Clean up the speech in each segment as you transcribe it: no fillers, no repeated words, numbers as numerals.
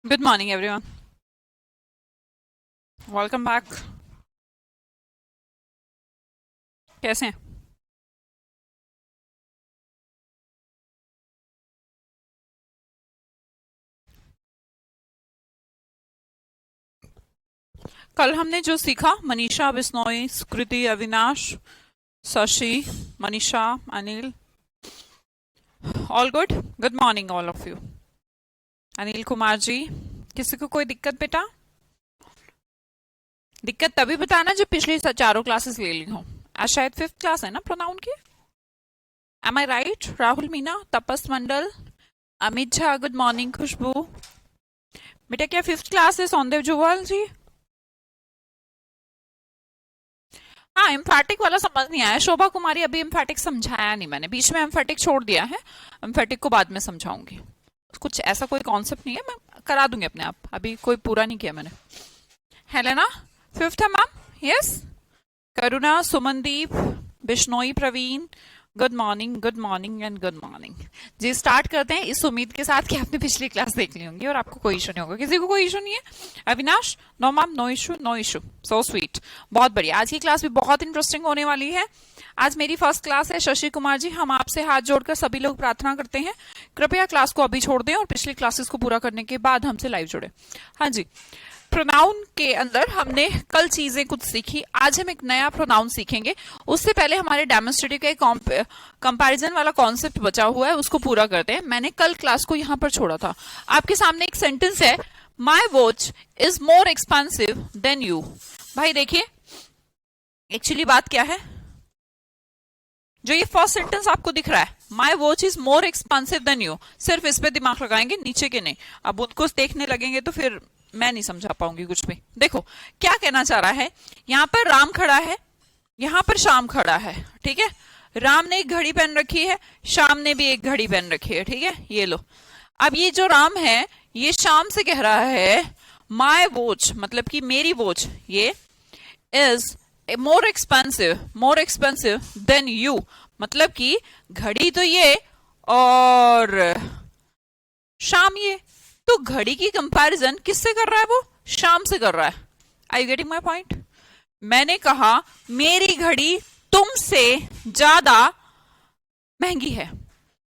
Good morning, everyone. Welcome back. कैसे हैं? कल हमने जो सीखा, Manisha, Bishnoi, Kriti, Avinash, Shashi, Manisha, Anil, all good. Good morning all of you. Anil Kumar ji, किसी को कोई दिक्कत बेटा? दिक्कत तभी बताना जब पिछली चारों क्लासेस ले ली हो. आज शायद 5th क्लास है ना प्रोनाउन की. एम आई राइट? राहुल मीना, तपस मंडल, अमित झा, गुड मॉर्निंग. खुशबू बेटा, क्या 5th क्लास है? सौंदेव जुवाल जी. हाँ, एम्फैटिक वाला समझ नहीं आया. शोभा कुमारी, अभी एम्फैटिक समझाया नहीं मैंने, बीच में एम्फैटिक छोड़ दिया है. एम्फैटिक को बाद में समझाऊंगी. कुछ ऐसा कोई कॉन्सेप्ट नहीं है, मैं करा दूंगी अपने आप. अभी कोई पूरा नहीं किया मैंने. हेलेना 5th है ma'am. Yes. Karuna, Sumandeep, Bishnoi, Praveen, good morning and good morning ji. Start करते हैं इस उम्मीद के साथ कि आपने पिछली क्लास देख ली होंगी और आपको कोई इशू नहीं होगा. किसी को कोई इशू नहीं है? Avinash, no ma'am, no issue, no issue. So sweet. बहुत बढ़िया. आज की क्लास भी बहुत इंटरेस्टिंग होने वाली है. आज मेरी फर्स्ट क्लास है. शशि कुमार जी, हम आपसे हाथ जोड़कर सभी लोग प्रार्थना करते हैं, कृपया क्लास को अभी छोड़ दें और पिछली क्लासेस को पूरा करने के बाद हमसे लाइव जुड़े. हाँ जी. प्रोनाउन के अंदर हमने कल चीजें कुछ सीखी. आज हम एक नया प्रोनाउन सीखेंगे. उससे पहले हमारे डेमोन्स्ट्रेटिव का एक कंपैरिजन वाला कॉन्सेप्ट बचा हुआ है, उसको पूरा करते हैं. मैंने कल क्लास को यहां पर छोड़ा था. आपके सामने एक सेंटेंस है, my watch is more expensive than you. भाई देखिए, एक्चुअली बात क्या है. जो ये फर्स्ट सेंटेंस आपको दिख रहा है, my watch is more expensive than you, सिर्फ इस पे दिमाग लगाएंगे, नीचे के नहीं. अब उनको देखने लगेंगे तो फिर मैं नहीं समझा पाऊंगी कुछ भी. देखो क्या कहना चाह रहा है. यहां पर राम खड़ा है, यहां पर शाम खड़ा है. ठीक है. राम ने एक घड़ी पहन रखी है, शाम ने भी एक घड़ी पहन रखी है. ठीक है, ये लो. अब ये जो राम है, ये शाम से कह रहा है माई वॉच, मतलब कि मेरी वॉच, ये is more expensive than you, मतलब कि घड़ी तो ये और शाम ये. तो घड़ी की कंपैरिजन किससे कर रहा है? वो शाम से कर रहा है. आई यू गेटिंग माई पॉइंट? मैंने कहा मेरी घड़ी तुमसे ज्यादा महंगी है.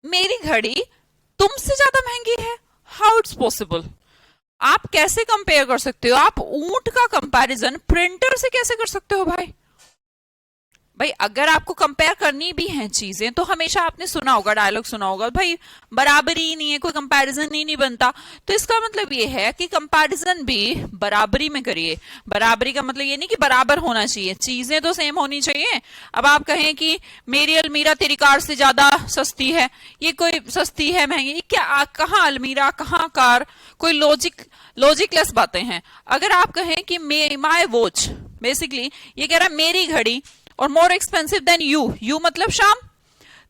मेरी घड़ी तुमसे ज्यादा महंगी है. How it's possible? आप कैसे कंपेयर कर सकते हो? आप ऊंट का कंपैरिजन प्रिंटर से कैसे कर सकते हो भाई? भाई अगर आपको कंपेयर करनी भी है चीजें, तो हमेशा आपने सुना होगा, डायलॉग सुना होगा, भाई बराबरी ही नहीं है, कोई कंपैरिजन ही नहीं बनता. तो इसका मतलब ये है कि कंपैरिजन भी बराबरी में करिए. बराबरी का मतलब ये नहीं कि बराबर होना चाहिए, चीजें तो सेम होनी चाहिए. अब आप कहें कि मेरी अलमीरा तेरी कार से ज्यादा सस्ती है, ये कोई सस्ती है महंगी, क्या कहाँ अलमीरा कहाँ कार, कोई लॉजिकलेस बातें हैं. अगर आप कहें कि माई वॉच, बेसिकली ये कह रहा है मेरी घड़ी और मोर एक्सपेंसिव देन यू, यू मतलब शाम,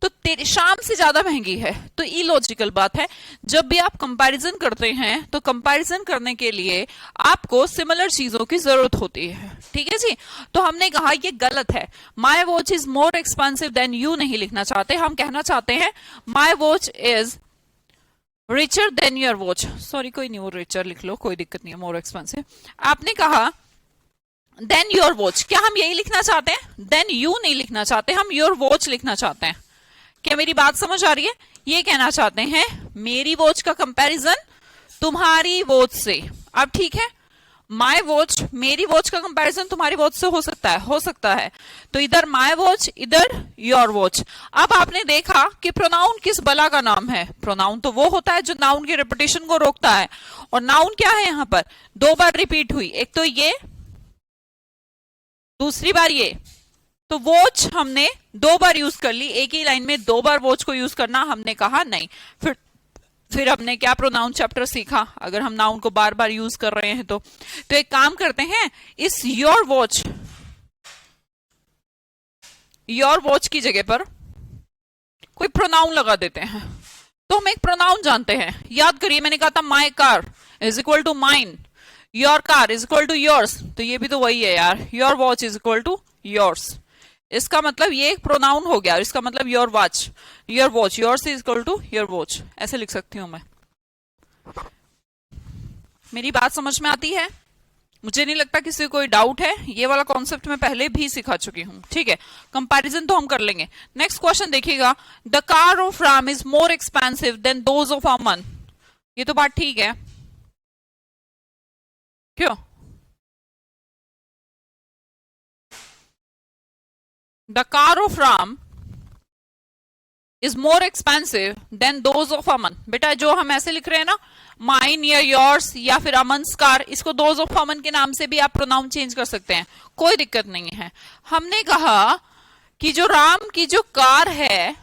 तो तेरी शाम से ज्यादा महंगी है, तो इलॉजिकल बात है. जब भी आप कंपैरिजन करते हैं तो कंपैरिजन करने के लिए आपको सिमिलर चीजों की जरूरत होती है. ठीक है जी. तो हमने कहा ये गलत है. My watch is more expensive than you नहीं लिखना चाहते, हम कहना चाहते हैं my watch is richer than your watch. Sorry, कोई नहीं, वो रिचर लिख लो, कोई दिक्कत नहीं है. मोर एक्सपेंसिव आपने कहा देन योर वॉच. क्या हम यही लिखना चाहते हैं? देन यू नहीं लिखना चाहते, हम योर वॉच लिखना चाहते हैं. क्या मेरी बात समझ आ रही है? ये कहना चाहते हैं मेरी वॉच का कंपैरिजन तुम्हारी वॉच से. अब ठीक है, माई वॉच, मेरी वॉच का कंपैरिजन तुम्हारी वॉच से हो सकता है, हो सकता है. तो इधर माई वॉच, इधर योर वॉच. अब आपने देखा कि प्रोनाउन किस बला का नाम है? प्रोनाउन तो वो होता है जो नाउन की रिपीटेशन को रोकता है, और नाउन क्या है? यहां पर दो बार रिपीट हुई, एक तो ये, दूसरी बार ये. तो वॉच हमने दो बार यूज कर ली, एक ही लाइन में दो बार वॉच को यूज करना हमने कहा नहीं. फिर हमने क्या प्रोनाउन चैप्टर सीखा? अगर हम नाउन को बार बार यूज कर रहे हैं तो एक काम करते हैं, इस योर वॉच की जगह पर कोई प्रोनाउन लगा देते हैं. तो हम एक प्रोनाउन जानते हैं, याद करिए, मैंने कहा था my car is equal to mine, your car is equal to yours. तो ये भी तो वही है यार, your watch is equal to yours. इसका मतलब ये एक प्रोनाउन हो गया, इसका मतलब your watch, yours is equal to your watch, ऐसे लिख सकती हूं मैं. मेरी बात समझ में आती है? मुझे नहीं लगता किसी को कोई डाउट है। ये वाला कॉन्सेप्ट मैं पहले भी सिखा चुकी हूं, ठीक है। कंपैरिजन तो हम कर लेंगे। नेक्स्ट क्वेश्चन देखिएगा, the car of Ram is more expensive than those of Aman. ये तो बात ठीक है, क्यों? The car of Ram is more expensive than those of Aman. बेटा जो हम ऐसे लिख रहे हैं ना, माइन या योर्स या फिर अमन्स कार, इसको दोज ऑफ अमन के नाम से भी आप प्रोनाउन चेंज कर सकते हैं, कोई दिक्कत नहीं है। हमने कहा कि जो राम की जो कार है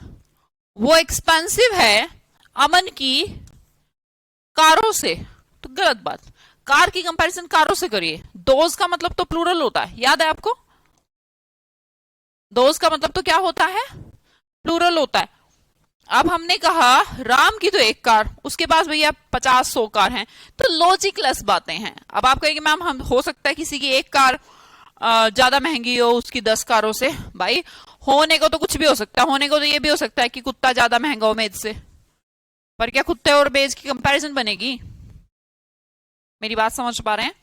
वो एक्सपेंसिव है अमन की कारों से, तो गलत बात। कार की कंपैरिजन कारों से करिए। दोज का मतलब तो प्लूरल होता है, याद है आपको? दोज का मतलब तो क्या होता है? प्लूरल होता है। अब हमने कहा राम की तो एक कार, उसके पास भैया 50-100 कार हैं, तो लॉजिकलेस बातें हैं। अब आप कहेंगे मैम हम हो सकता है किसी की एक कार ज्यादा महंगी हो उसकी 10 कारों से। भाई होने को तो कुछ भी हो सकता है, होने को तो ये भी हो सकता है कि कुत्ता ज्यादा महंगा हो मेज से, पर क्या कुत्ते और मेज की कंपैरिजन बनेगी? मेरी बात समझ पा रहे हैं?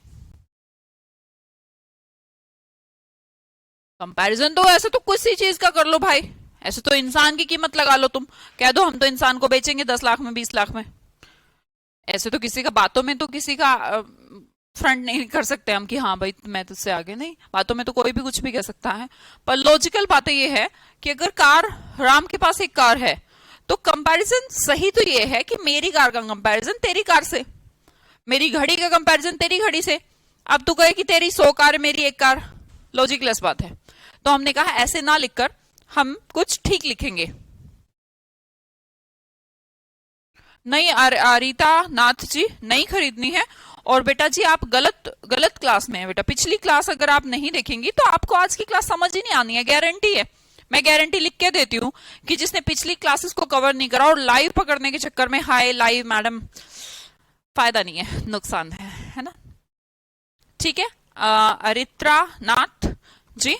कंपैरिजन तो ऐसे तो किसी चीज का कर लो भाई, ऐसे तो इंसान की कीमत लगा लो, तुम कह दो हम तो इंसान को बेचेंगे 10 लाख में 20 लाख में। ऐसे तो किसी का बातों में तो किसी का फ्रंट नहीं कर सकते हम कि हाँ भाई मैं तुझसे आगे नहीं। बातों में तो कोई भी कुछ भी कह सकता है, पर लॉजिकल बातें ये है कि अगर कार, राम के पास एक कार है, तो कंपैरिजन सही तो ये है कि मेरी कार का कंपैरिजन तेरी कार से, मेरी घड़ी का कंपैरिजन तेरी घड़ी से। अब तू कहे कि तेरी 100 कार है मेरी एक कार, लॉजिकलेस बात है। तो हमने कहा ऐसे ना लिखकर हम कुछ ठीक लिखेंगे। नहीं आरिता नाथ जी, नहीं खरीदनी है। और बेटा जी आप गलत गलत क्लास में है बेटा। पिछली क्लास अगर आप नहीं देखेंगी तो आपको आज की क्लास समझ ही नहीं आनी है, गारंटी है। मैं गारंटी लिख के देती हूँ कि जिसने पिछली क्लासेस को कवर नहीं करा और लाइव पकड़ने के चक्कर में, हाय लाइव मैडम, फायदा नहीं है, नुकसान है ना? ठीक है। अरित्रा नाथ जी,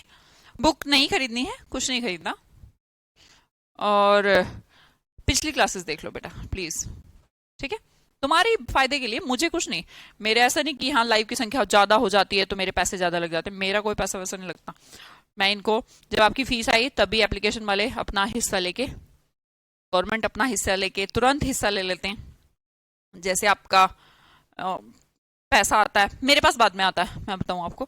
बुक नहीं खरीदनी है, कुछ नहीं खरीदना, और पिछली क्लासेस देख लो बेटा प्लीज, ठीक है? तुम्हारी फायदे के लिए, मुझे कुछ नहीं। मेरे ऐसा नहीं कि हाँ लाइव की संख्या ज्यादा हो जाती है तो मेरे पैसे ज्यादा लग जाते हैं, मेरा कोई पैसा वैसा नहीं लगता। मैं इनको, जब आपकी फीस आई तभी एप्लीकेशन वाले अपना हिस्सा लेके, गवर्नमेंट अपना हिस्सा लेके तुरंत हिस्सा ले लेते हैं। जैसे आपका पैसा आता है, मेरे पास बाद में आता है, मैं बताऊं आपको,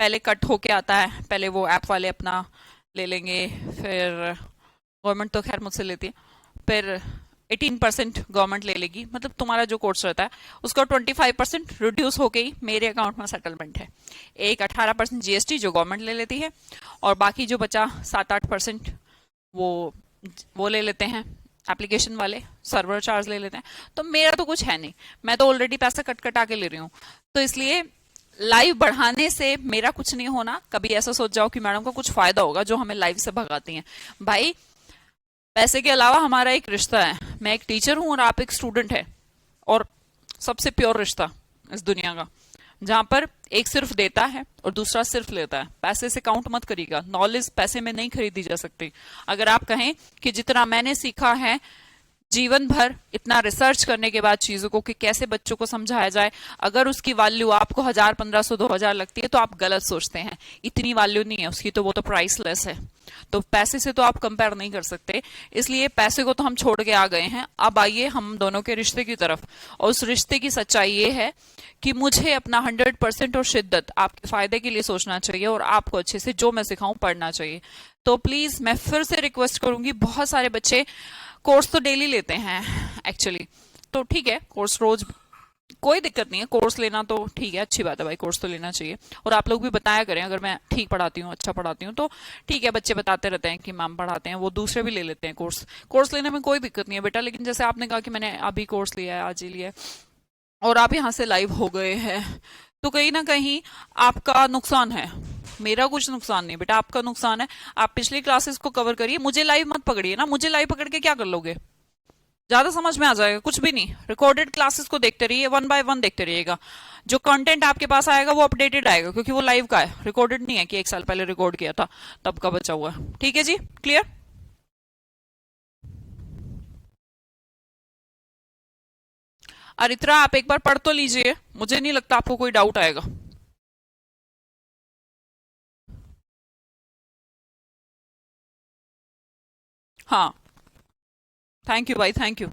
पहले कट होके आता है, पहले वो ऐप वाले अपना ले लेंगे, फिर गवर्नमेंट तो खैर मुझसे लेती है, फिर 18% गवर्नमेंट ले लेगी, मतलब तुम्हारा जो कोर्स रहता है उसका 25% रिड्यूस होके ही मेरे अकाउंट में सेटलमेंट है। एक 18% जीएसटी जो गवर्नमेंट ले लेती है, और बाकी जो बचा 7-8% वो ले लेते हैं एप्लीकेशन वाले, सर्वर चार्ज ले लेते हैं। तो मेरा तो कुछ है नहीं, मैं तो ऑलरेडी पैसा कट कटा के ले रही हूँ। तो इसलिए लाइव बढ़ाने से मेरा कुछ नहीं होना। कभी ऐसा सोच जाओ कि मैडम को कुछ फायदा होगा जो हमें लाइव से भगाती हैं, भाई पैसे के अलावा हमारा एक रिश्ता है। मैं एक टीचर हूं और आप एक स्टूडेंट है, और सबसे प्योर रिश्ता इस दुनिया का, जहां पर एक सिर्फ देता है और दूसरा सिर्फ लेता है। पैसे से काउंट मत करिएगा, नॉलेज पैसे में नहीं खरीदी जा सकती। अगर आप कहें कि जितना मैंने सीखा है जीवन भर इतना रिसर्च करने के बाद चीजों को कि कैसे बच्चों को समझाया जाए, अगर उसकी वैल्यू आपको 1000, 1500, 2000 लगती है तो आप गलत सोचते हैं। इतनी वैल्यू नहीं है उसकी, तो वो तो प्राइसलेस है। तो पैसे से तो आप कंपेयर नहीं कर सकते, इसलिए पैसे को तो हम छोड़ के आ गए हैं। अब आइए हम दोनों के रिश्ते की तरफ, और उस रिश्ते की सच्चाई ये है कि मुझे अपना 100% और शिद्दत आपके फायदे के लिए सोचना चाहिए, और आपको अच्छे से जो मैं सिखाऊं पढ़ना चाहिए। तो प्लीज मैं फिर से रिक्वेस्ट करूंगी, बहुत सारे बच्चे कोर्स तो डेली लेते हैं एक्चुअली, तो ठीक है कोर्स रोज, कोई दिक्कत नहीं है, कोर्स लेना तो ठीक है, अच्छी बात है भाई, कोर्स तो लेना चाहिए। और आप लोग भी बताया करें, अगर मैं ठीक पढ़ाती हूँ, अच्छा पढ़ाती हूँ तो ठीक है, बच्चे बताते रहते हैं कि मैम पढ़ाते हैं, वो दूसरे भी ले लेते हैं कोर्स। कोर्स लेने में कोई दिक्कत नहीं है बेटा, लेकिन जैसे आपने कहा कि मैंने अभी कोर्स लिया है, आज ही लिया है, और आप यहाँ से लाइव हो गए हैं, तो कहीं ना कहीं आपका नुकसान है, मेरा कुछ नुकसान नहीं बेटा, आपका नुकसान है। आप पिछली क्लासेस को कवर करिए, मुझे लाइव मत पकड़िए ना, मुझे लाइव पकड़ के क्या कर लोगे? ज्यादा समझ में आ जाएगा, कुछ भी नहीं। रिकॉर्डेड क्लासेस को देखते रहिए, 1 by 1 देखते रहिएगा। जो कंटेंट आपके पास आएगा वो अपडेटेड आएगा, क्योंकि वो लाइव का है, रिकॉर्डेड नहीं है कि 1 साल पहले रिकॉर्ड किया था तब का बचा हुआ है। ठीक है जी, क्लियर? अरित्रा आप एक बार पढ़ तो लीजिए, मुझे नहीं लगता आपको कोई डाउट आएगा। हाँ, थैंक यू भाई, थैंक यू।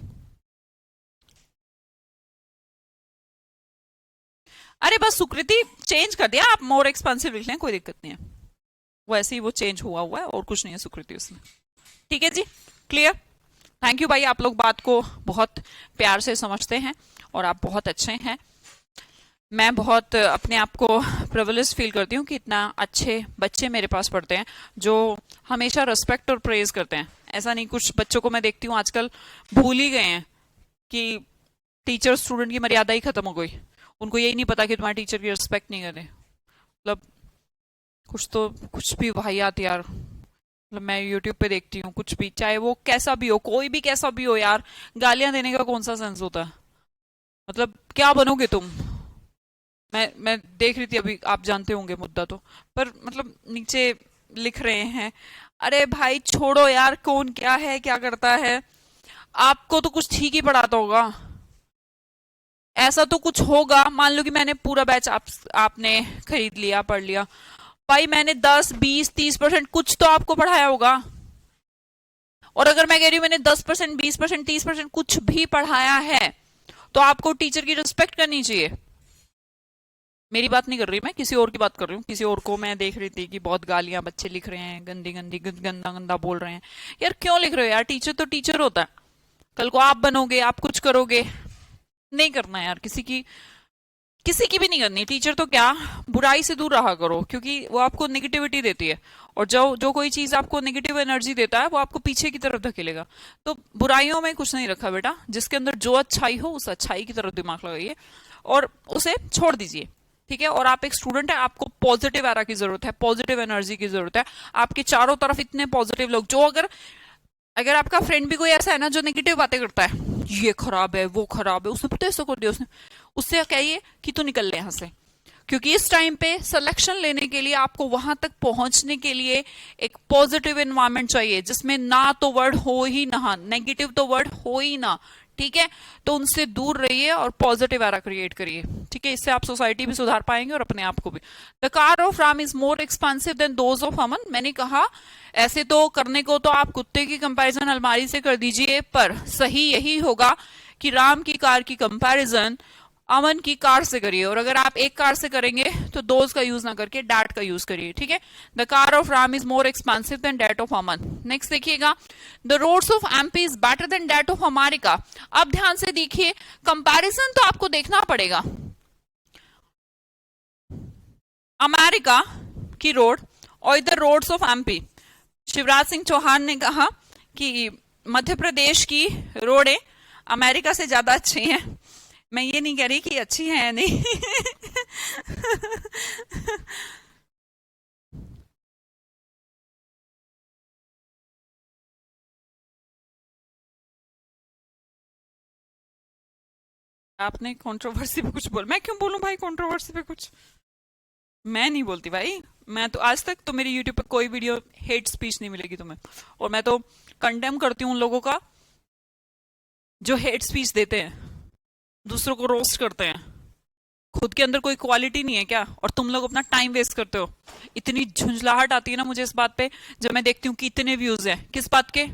अरे बस सुकृति चेंज कर दिया, आप मोर एक्सपेंसिव लिख लें, कोई दिक्कत नहीं है। वैसे ही वो चेंज हुआ हुआ है और कुछ नहीं है सुकृति उसमें। ठीक है जी, क्लियर। थैंक यू भाई, आप लोग बात को बहुत प्यार से समझते हैं और आप बहुत अच्छे हैं। मैं बहुत अपने आप को प्रिविलेज फील करती हूँ कि इतना अच्छे बच्चे मेरे पास पढ़ते हैं जो हमेशा रिस्पेक्ट और प्रेज करते हैं। ऐसा नहीं, कुछ बच्चों को मैं देखती हूँ आजकल भूल ही गए हैं कि टीचर स्टूडेंट की मर्यादा ही खत्म हो गई। उनको यही नहीं पता कि तुम्हारे टीचर की रिस्पेक्ट नहीं करे। मतलब कुछ तो कुछ भी वाहियात यार। मतलब मैं यूट्यूब पे देखती हूँ कुछ भी, चाहे वो कैसा भी हो, कोई भी कैसा भी हो यार, गालियां देने का कौन सा सेंस होता है? मतलब क्या बनोगे तुम? मैं देख रही थी अभी, आप जानते होंगे मुद्दा तो, पर मतलब नीचे लिख रहे हैं, अरे भाई छोड़ो यार, कौन क्या है क्या करता है, आपको तो कुछ ठीक ही पढ़ाता होगा। ऐसा तो कुछ होगा, मान लो कि मैंने पूरा बैच आपने खरीद लिया, पढ़ लिया, भाई मैंने 10 20 30% कुछ तो आपको पढ़ाया होगा। और अगर मैं कह रही हूँ मैंने 10% 20% 30% कुछ भी पढ़ाया है, तो आपको टीचर की रिस्पेक्ट करनी चाहिए। मेरी बात नहीं कर रही, मैं किसी और की बात कर रही हूँ। किसी और को मैं देख रही थी कि बहुत गालियां बच्चे लिख रहे हैं, गंदी गंदी गंदा गंदा बोल रहे हैं। यार क्यों लिख रहे हो यार? टीचर तो टीचर होता है। कल को आप बनोगे, आप कुछ करोगे। नहीं करना यार किसी की भी नहीं करनी। टीचर तो क्या, बुराई से दूर रहा करो, क्योंकि वो आपको नेगेटिविटी देती है। और जो जो कोई चीज आपको नेगेटिव एनर्जी देता है वो आपको पीछे की तरफ धकेलेगा। तो बुराइयों में कुछ नहीं रखा बेटा, जिसके अंदर जो अच्छाई हो उस अच्छाई की तरफ दिमाग लगाइए और उसे छोड़ दीजिए। ठीक है, और आप एक स्टूडेंट है, आपको पॉजिटिव एरा की जरूरत है, पॉजिटिव एनर्जी की जरूरत है। आपके चारों तरफ इतने पॉजिटिव लोग, जो अगर अगर आपका फ्रेंड भी कोई ऐसा है ना जो नेगेटिव बातें करता है, ये खराब है वो खराब है, उसने पता ऐसा कर दिया उसने, उससे कहिए कि तू निकल ले यहाँ से। क्योंकि इस टाइम पे सिलेक्शन लेने के लिए आपको वहां तक पहुंचने के लिए एक पॉजिटिव एनवायरनमेंट चाहिए, जिसमें ना तो वर्ड हो ही ना, नेगेटिव तो वर्ड हो ही ना। ठीक है, तो उनसे दूर रहिए और पॉजिटिव एरा क्रिएट करिए। ठीक है, इससे आप सोसाइटी भी सुधार पाएंगे और अपने आप को भी। The car of Ram is more expensive than those of Aman. मैंने कहा ऐसे तो करने को तो आप कुत्ते की कंपैरिजन अलमारी से कर दीजिए, पर सही यही होगा कि राम की कार की कंपैरिजन अमन की कार से करिए। और अगर आप एक कार से करेंगे तो दोज का यूज ना करके डैट का यूज करिए। ठीक है, the car of Ram is more expensive than that of Aman. Next देखिएगा, the roads of MP is better than that of America. अब ध्यान से देखिए, कंपैरिजन तो आपको देखना पड़ेगा अमेरिका की रोड और इधर roads of MP. Shivraj Singh Chouhan ने कहा कि मध्य प्रदेश की रोडें अमेरिका से ज्यादा अच्छी हैं। मैं ये नहीं कह रही कि अच्छी है या नहीं। आपने कंट्रोवर्सी पे कुछ बोल, मैं क्यों बोलूं भाई कंट्रोवर्सी पे कुछ? मैं नहीं बोलती भाई। मैं तो आज तक तो मेरी यूट्यूब पे कोई वीडियो हेट स्पीच नहीं मिलेगी तुम्हें। और मैं तो कंडेम करती हूँ उन लोगों का जो हेट स्पीच देते हैं, दूसरों को रोस्ट करते हैं। खुद के अंदर कोई क्वालिटी नहीं है क्या? और तुम लोग अपना टाइम वेस्ट करते हो। इतनी झुंझलाहट आती है ना मुझे इस बात पे, जब मैं देखती हूँ कि इतने व्यूज हैं किस बात के,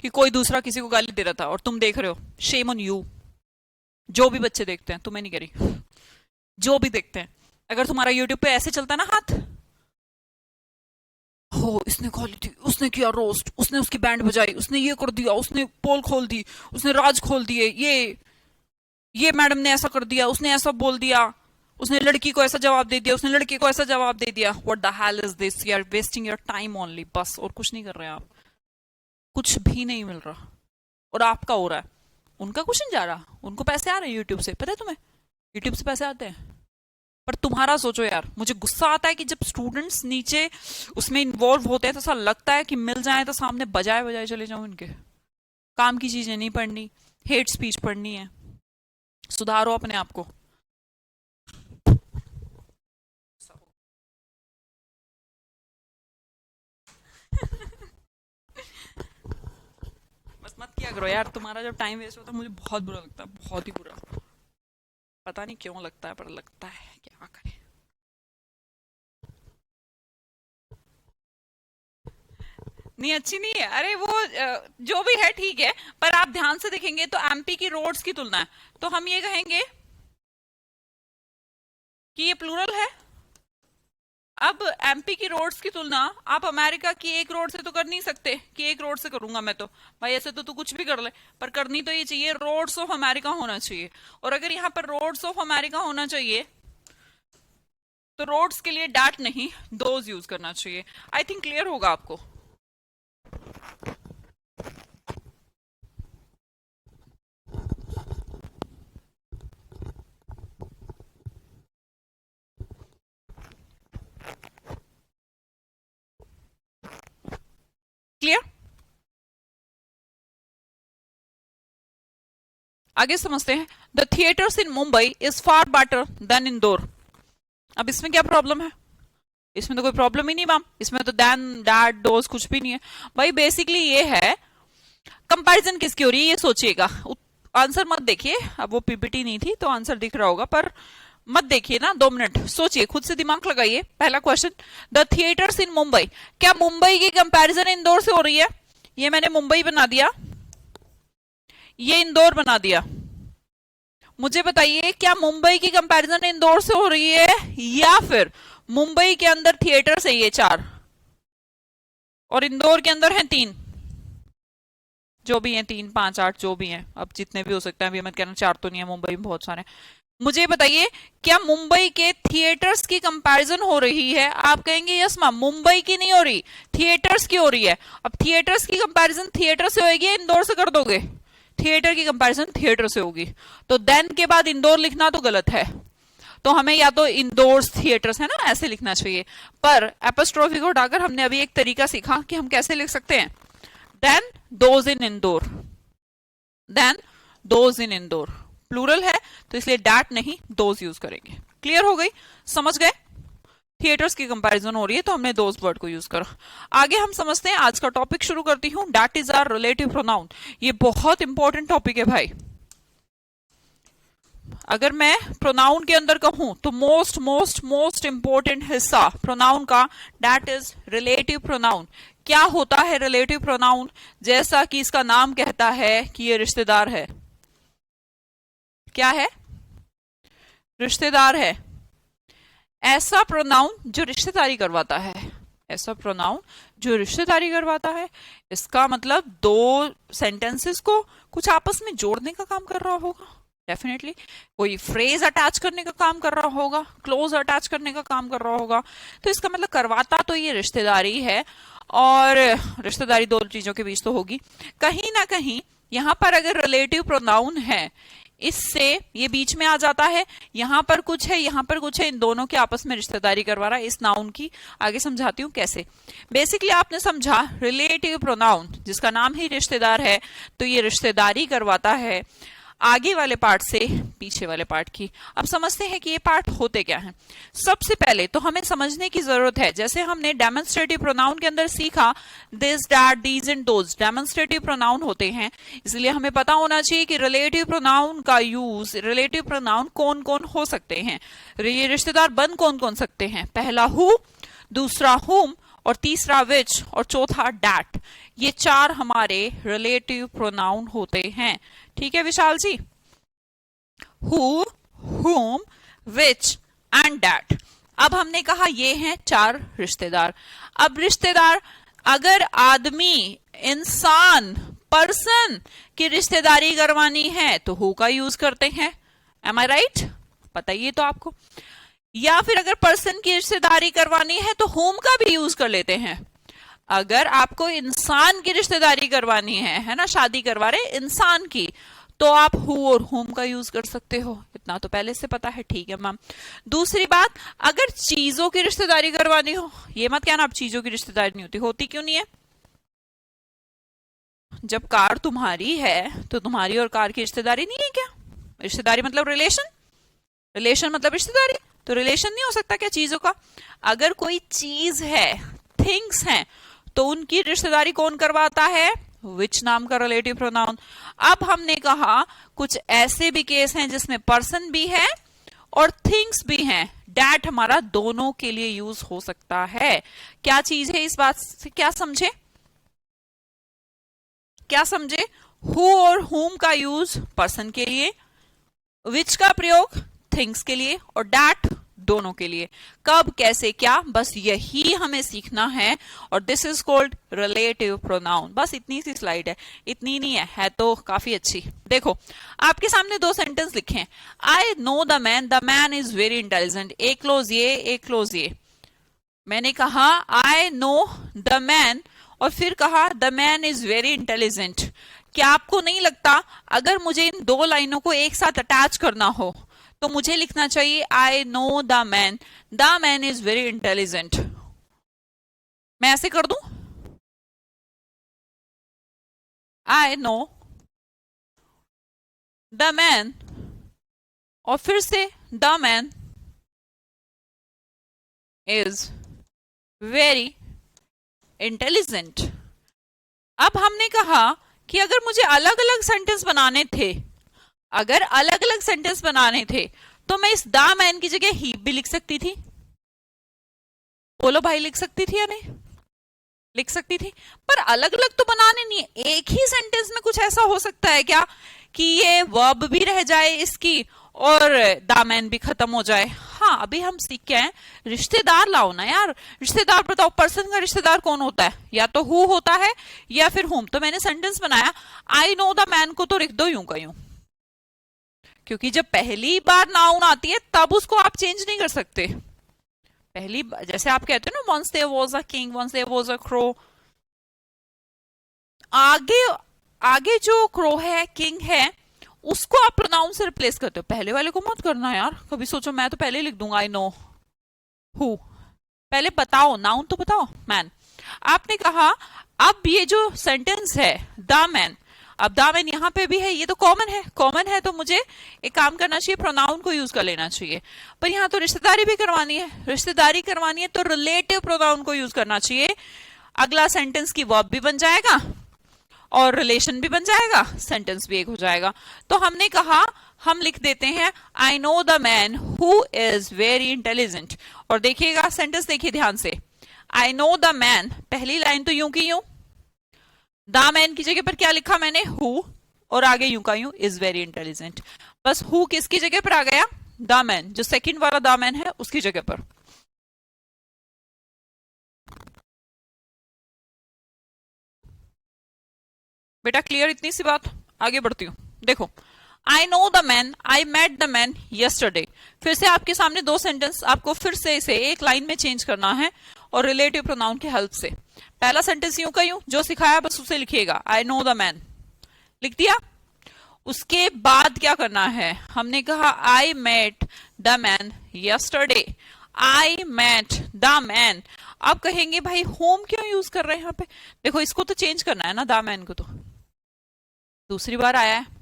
कि कोई दूसरा किसी को गाली दे रहा था और तुम देख रहे हो। Shame on you. जो भी बच्चे देखते हैं, तुम्हें नहीं करी, जो भी देखते हैं, अगर तुम्हारा यूट्यूब पे ऐसे चलता ना हाथ, हो इसने गाली दी, उसने किया रोस्ट, उसने उसकी बैंड बजाई, उसने ये कर दिया, उसने पोल खोल दी, उसने राज खोल दिए, ये मैडम ने ऐसा कर दिया, उसने ऐसा बोल दिया, उसने लड़की को ऐसा जवाब दे दिया, उसने लड़के को ऐसा जवाब दे दिया। What the hell is this? You are wasting your time only, बस और कुछ नहीं कर रहे आप। कुछ भी नहीं मिल रहा और आपका हो रहा है। उनका कुछ नहीं जा रहा, उनको पैसे आ रहे हैं यूट्यूब से, पता है तुम्हें? यूट्यूब से पैसे आते हैं। पर तुम्हारा सोचो यार, मुझे गुस्सा आता है कि जब स्टूडेंट्स नीचे उसमें इन्वॉल्व होते हैं तो ऐसा लगता है कि मिल जाए तो सामने बजाए बजाए चले जाऊं इनके। काम की चीजें नहीं पढ़नी, हेट स्पीच पढ़नी है। सुधारो अपने आप को। बस मत किया करो यार, तुम्हारा जब टाइम वेस्ट होता है मुझे बहुत बुरा लगता है, बहुत ही बुरा। पता नहीं क्यों लगता है, पर लगता है, क्या करें। नहीं अच्छी नहीं है, अरे वो जो भी है ठीक है, पर आप ध्यान से देखेंगे तो एमपी की रोड्स की तुलना है, तो हम ये कहेंगे कि ये प्लूरल है। अब एमपी की रोड्स की तुलना आप अमेरिका की एक रोड से तो कर नहीं सकते कि एक रोड से करूंगा मैं, तो भाई ऐसे तो तू कुछ भी कर ले, पर करनी तो ये चाहिए रोड्स ऑफ अमेरिका होना चाहिए। और अगर यहाँ पर रोड्स ऑफ अमेरिका होना चाहिए तो रोड्स के लिए डैट नहीं दोज यूज करना चाहिए। आई थिंक क्लियर होगा आपको। क्लियर? आगे समझते हैं। The theatres in Mumbai is far better than Indore. अब इसमें क्या प्रॉब्लम है? इसमें तो कोई प्रॉब्लम ही नहीं मैम, इसमें तो देन डैट डोज कुछ भी नहीं है। भाई बेसिकली ये है, कंपैरिजन किसकी हो रही है ये सोचिएगा। आंसर मत देखिए, अब वो पीपीटी नहीं थी तो आंसर दिख रहा होगा, पर मत देखिए ना, 2 मिनट सोचिए, खुद से दिमाग लगाइए। पहला क्वेश्चन, द थिएटर्स इन मुंबई, क्या मुंबई की कंपैरिजन इंदौर से हो रही है? ये मैंने मुंबई बना दिया, ये इंदौर बना दिया। मुझे बताइए क्या मुंबई की कंपैरिजन इंदौर से हो रही है, या फिर मुंबई के अंदर थिएटर्स है ये 4 और इंदौर के अंदर है 3, जो भी है 3, 5, 8 जो भी हैं, अब जितने भी हो सकते हैं, अभी मत कहना 4 तो नहीं है, मुंबई में बहुत सारे। मुझे बताइए क्या मुंबई के थिएटर्स की कंपैरिजन हो रही है? आप कहेंगे यस मैम, मुंबई की नहीं हो रही, थिएटर्स की हो रही है। अब थिएटर्स की कंपैरिजन थिएटर से होगी, इंदौर से कर दोगे? थिएटर की कंपैरिजन थिएटर से होगी, तो देन के बाद इंदौर लिखना तो गलत है, तो हमें या तो इंदौर थिएटर्स है ना ऐसे लिखना चाहिए। पर एपोस्ट्रोफी को हटाकर हमने अभी एक तरीका सीखा कि हम कैसे लिख सकते हैं, than those in Indore, than those in Indore. Plural है तो इसलिए डैट नहीं दोज यूज करेंगे। क्लियर हो गई? समझ गए? थिएटर्स की कंपैरिजन हो रही है तो हमने दोज वर्ड को यूज करा। आगे हम समझते हैं, आज का टॉपिक शुरू करती हूं, that is are relative pronoun. ये बहुत इंपॉर्टेंट टॉपिक है भाई। अगर मैं प्रोनाउन के अंदर कहूं तो मोस्ट मोस्ट मोस्ट इंपॉर्टेंट हिस्सा प्रोनाउन का डैट इज रिलेटिव प्रोनाउन। क्या होता है रिलेटिव प्रोनाउन? जैसा कि इसका नाम कहता है कि ये रिश्तेदार है। क्या है? रिश्तेदार है। ऐसा प्रोनाउन जो रिश्तेदारी करवाता है, ऐसा प्रोनाउन जो रिश्तेदारी करवाता है। इसका मतलब 2 सेंटेंसेस को कुछ आपस में जोड़ने का काम कर रहा होगा, डेफिनेटली कोई फ्रेज अटैच करने का काम कर रहा होगा, क्लोज अटैच करने का काम कर रहा होगा। तो इसका मतलब करवाता तो ये रिश्तेदारी है, और रिश्तेदारी 2 चीजों के बीच तो होगी। कहीं ना कहीं यहां पर अगर रिलेटिव प्रोनाउन है, इससे ये बीच में आ जाता है, यहां पर कुछ है यहां पर कुछ है, इन दोनों के आपस में रिश्तेदारी करवा रहा है इस नाउन की। आगे समझाती हूं कैसे। बेसिकली आपने समझा रिलेटिव प्रोनाउन जिसका नाम ही रिश्तेदार है, तो ये रिश्तेदारी करवाता है आगे वाले पार्ट से पीछे वाले पार्ट की। अब समझते हैं कि ये पार्ट होते क्या हैं। सबसे पहले तो हमें समझने की जरूरत है, जैसे हमने डेमोन्स्ट्रेटिव प्रोनाउन के अंदर सीखा this that these and those demonstrative pronoun होते हैं, इसलिए हमें पता होना चाहिए कि रिलेटिव प्रोनाउन का यूज, रिलेटिव प्रोनाउन कौन कौन हो सकते हैं, ये रिश्तेदार बन कौन कौन सकते हैं। पहला हु, दूसरा हुम, और तीसरा विच, और चौथा डैट। ये 4 हमारे रिलेटिव प्रोनाउन होते हैं। ठीक है विशाल जी? हु, हुम, विच एंड डैट। अब हमने कहा ये हैं 4 रिश्तेदार। अब रिश्तेदार, अगर आदमी, इंसान, पर्सन की रिश्तेदारी करवानी है तो हु का यूज करते हैं। एम आई राइट? बताइए तो आपको। या फिर अगर पर्सन की रिश्तेदारी करवानी है तो होम का भी यूज कर लेते हैं। अगर आपको इंसान की रिश्तेदारी करवानी है ना, शादी करवा रहे इंसान की, तो आप हु और होम का यूज कर सकते हो। इतना तो पहले से पता है, ठीक है मैम। दूसरी बात, अगर चीजों की रिश्तेदारी करवानी हो, ये मत कहना अब चीजों की रिश्तेदारी नहीं होती, होती क्यों नहीं है? जब कार तुम्हारी है तो तुम्हारी और कार की रिश्तेदारी नहीं है क्या? रिश्तेदारी मतलब रिलेशन, रिलेशन मतलब रिश्तेदारी, तो रिलेशन नहीं हो सकता क्या चीजों का? अगर कोई चीज है, थिंग्स हैं, तो उनकी रिश्तेदारी कौन करवाता है? विच नाम का रिलेटिव प्रोनाउन। अब हमने कहा कुछ ऐसे भी केस हैं जिसमें पर्सन भी है और थिंग्स भी हैं, डैट हमारा दोनों के लिए यूज हो सकता है। क्या चीज है, इस बात से क्या समझे, क्या समझे? हु और हुम का यूज पर्सन के लिए, विच का प्रयोग थिंग्स के लिए, और डैट दोनों के लिए। कब, कैसे, क्या, बस यही हमें सीखना है, और this is called relative pronoun. बस इतनी सी स्लाइड है, इतनी नहीं है तो काफी अच्छी। देखो आपके सामने दो सेंटेंस लिखे हैं, आई know the man is very intelligent, एक क्लोज ये, एक क्लोज ये। मैंने कहा आई नो द मैन और फिर कहा the man is very intelligent. क्या आपको नहीं लगता अगर मुझे इन दो लाइनों को एक साथ अटैच करना हो तो मुझे लिखना चाहिए आई know the man is very intelligent. मैं ऐसे कर दूं, आई नो द मैन और फिर से the man is very intelligent. अब हमने कहा कि अगर मुझे अलग अलग सेंटेंस बनाने थे, अगर अलग अलग सेंटेंस बनाने थे तो मैं इस द मैन की जगह ही भी लिख सकती थी। बोलो भाई, लिख सकती थी या नहीं? लिख सकती थी, पर अलग अलग तो बनाने नहीं है। एक ही सेंटेंस में कुछ ऐसा हो सकता है क्या कि ये वर्ब भी रह जाए इसकी और द मैन भी खत्म हो जाए? हाँ, अभी हम सीख के आए, रिश्तेदार लाओ ना यार। रिश्तेदार बताओ, पर्सन का रिश्तेदार कौन होता है? या तो हु होता है या फिर हुम। तो मैंने सेंटेंस बनाया आई नो द मैन को तो लिख दो यूं का यूं, क्योंकि जब पहली बार नाउन आती है तब उसको आप चेंज नहीं कर सकते। पहली जैसे आप कहते हो ना, once there was a king, once there was a crow, आगे आगे जो क्रो है, किंग है, उसको आप प्रोनाउन से रिप्लेस करते हो। पहले वाले को मत करना यार, कभी सोचो मैं तो पहले लिख दूंगा आई नो हु। पहले बताओ, नाउन तो बताओ, मैन। आपने कहा अब ये जो सेंटेंस है द मैन, अब द मैन यहां पे भी है, ये तो कॉमन है, कॉमन है तो मुझे एक काम करना चाहिए, प्रोनाउन को यूज कर लेना चाहिए। पर यहां तो रिश्तेदारी भी करवानी है, रिश्तेदारी करवानी है तो रिलेटिव प्रोनाउन को यूज करना चाहिए। अगला सेंटेंस की वर्ब भी बन जाएगा और रिलेशन भी बन जाएगा, सेंटेंस भी एक हो जाएगा। तो हमने कहा हम लिख देते हैं आई know the man who is very intelligent. और देखिएगा सेंटेंस, देखिए ध्यान से, आई नो द मैन, पहली लाइन तो यूं की यूं, द मैन की जगह पर क्या लिखा मैंने, हु, और आगे यूं का यूं इज वेरी इंटेलिजेंट। बस हु किसकी जगह पर आ गया, द मैन, जो सेकंड वाला द मैन है उसकी जगह पर। बेटा क्लियर इतनी सी बात? आगे बढ़ती हूं। देखो I know the man, I met the man yesterday. फिर से आपके सामने दो सेंटेंस, आपको फिर से इसे एक लाइन में चेंज करना है और रिलेटिव प्रोनाउन की हेल्प से। पहला सेंटेंस यूं का यूं, जो सिखाया बस उसे लिखिएगा, आई नो द मैन, लिख दिया। उसके बाद क्या करना है, हमने कहा I met the man yesterday, I met the man. अब कहेंगे भाई होम क्यों यूज कर रहे हैं यहाँ पे? देखो इसको तो चेंज करना है ना, द मैन को तो दूसरी बार आया है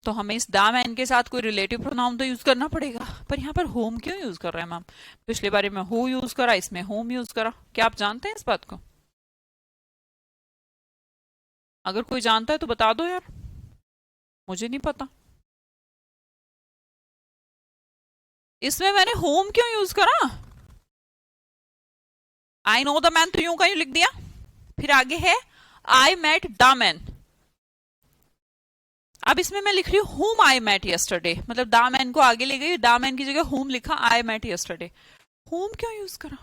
तो हमें इस द मैन के साथ कोई रिलेटिव प्रोनाउन तो यूज करना पड़ेगा। पर यहाँ पर होम क्यों यूज कर रहे हैं मैम? पिछले बारे में हु यूज करा, इसमें होम यूज करा। क्या आप जानते हैं इस बात को? अगर कोई जानता है तो बता दो यार, मुझे नहीं पता। इसमें मैंने होम क्यों यूज करा? आई नो द मैन तो यूं का यूं लिख दिया, फिर आगे है आई मेट द मैन। अब इसमें मैं लिख रही हूं whom I met yesterday, मतलब द मैन को आगे ले गई, द मैन की जगह whom लिखा, I met yesterday। whom क्यों यूज करा?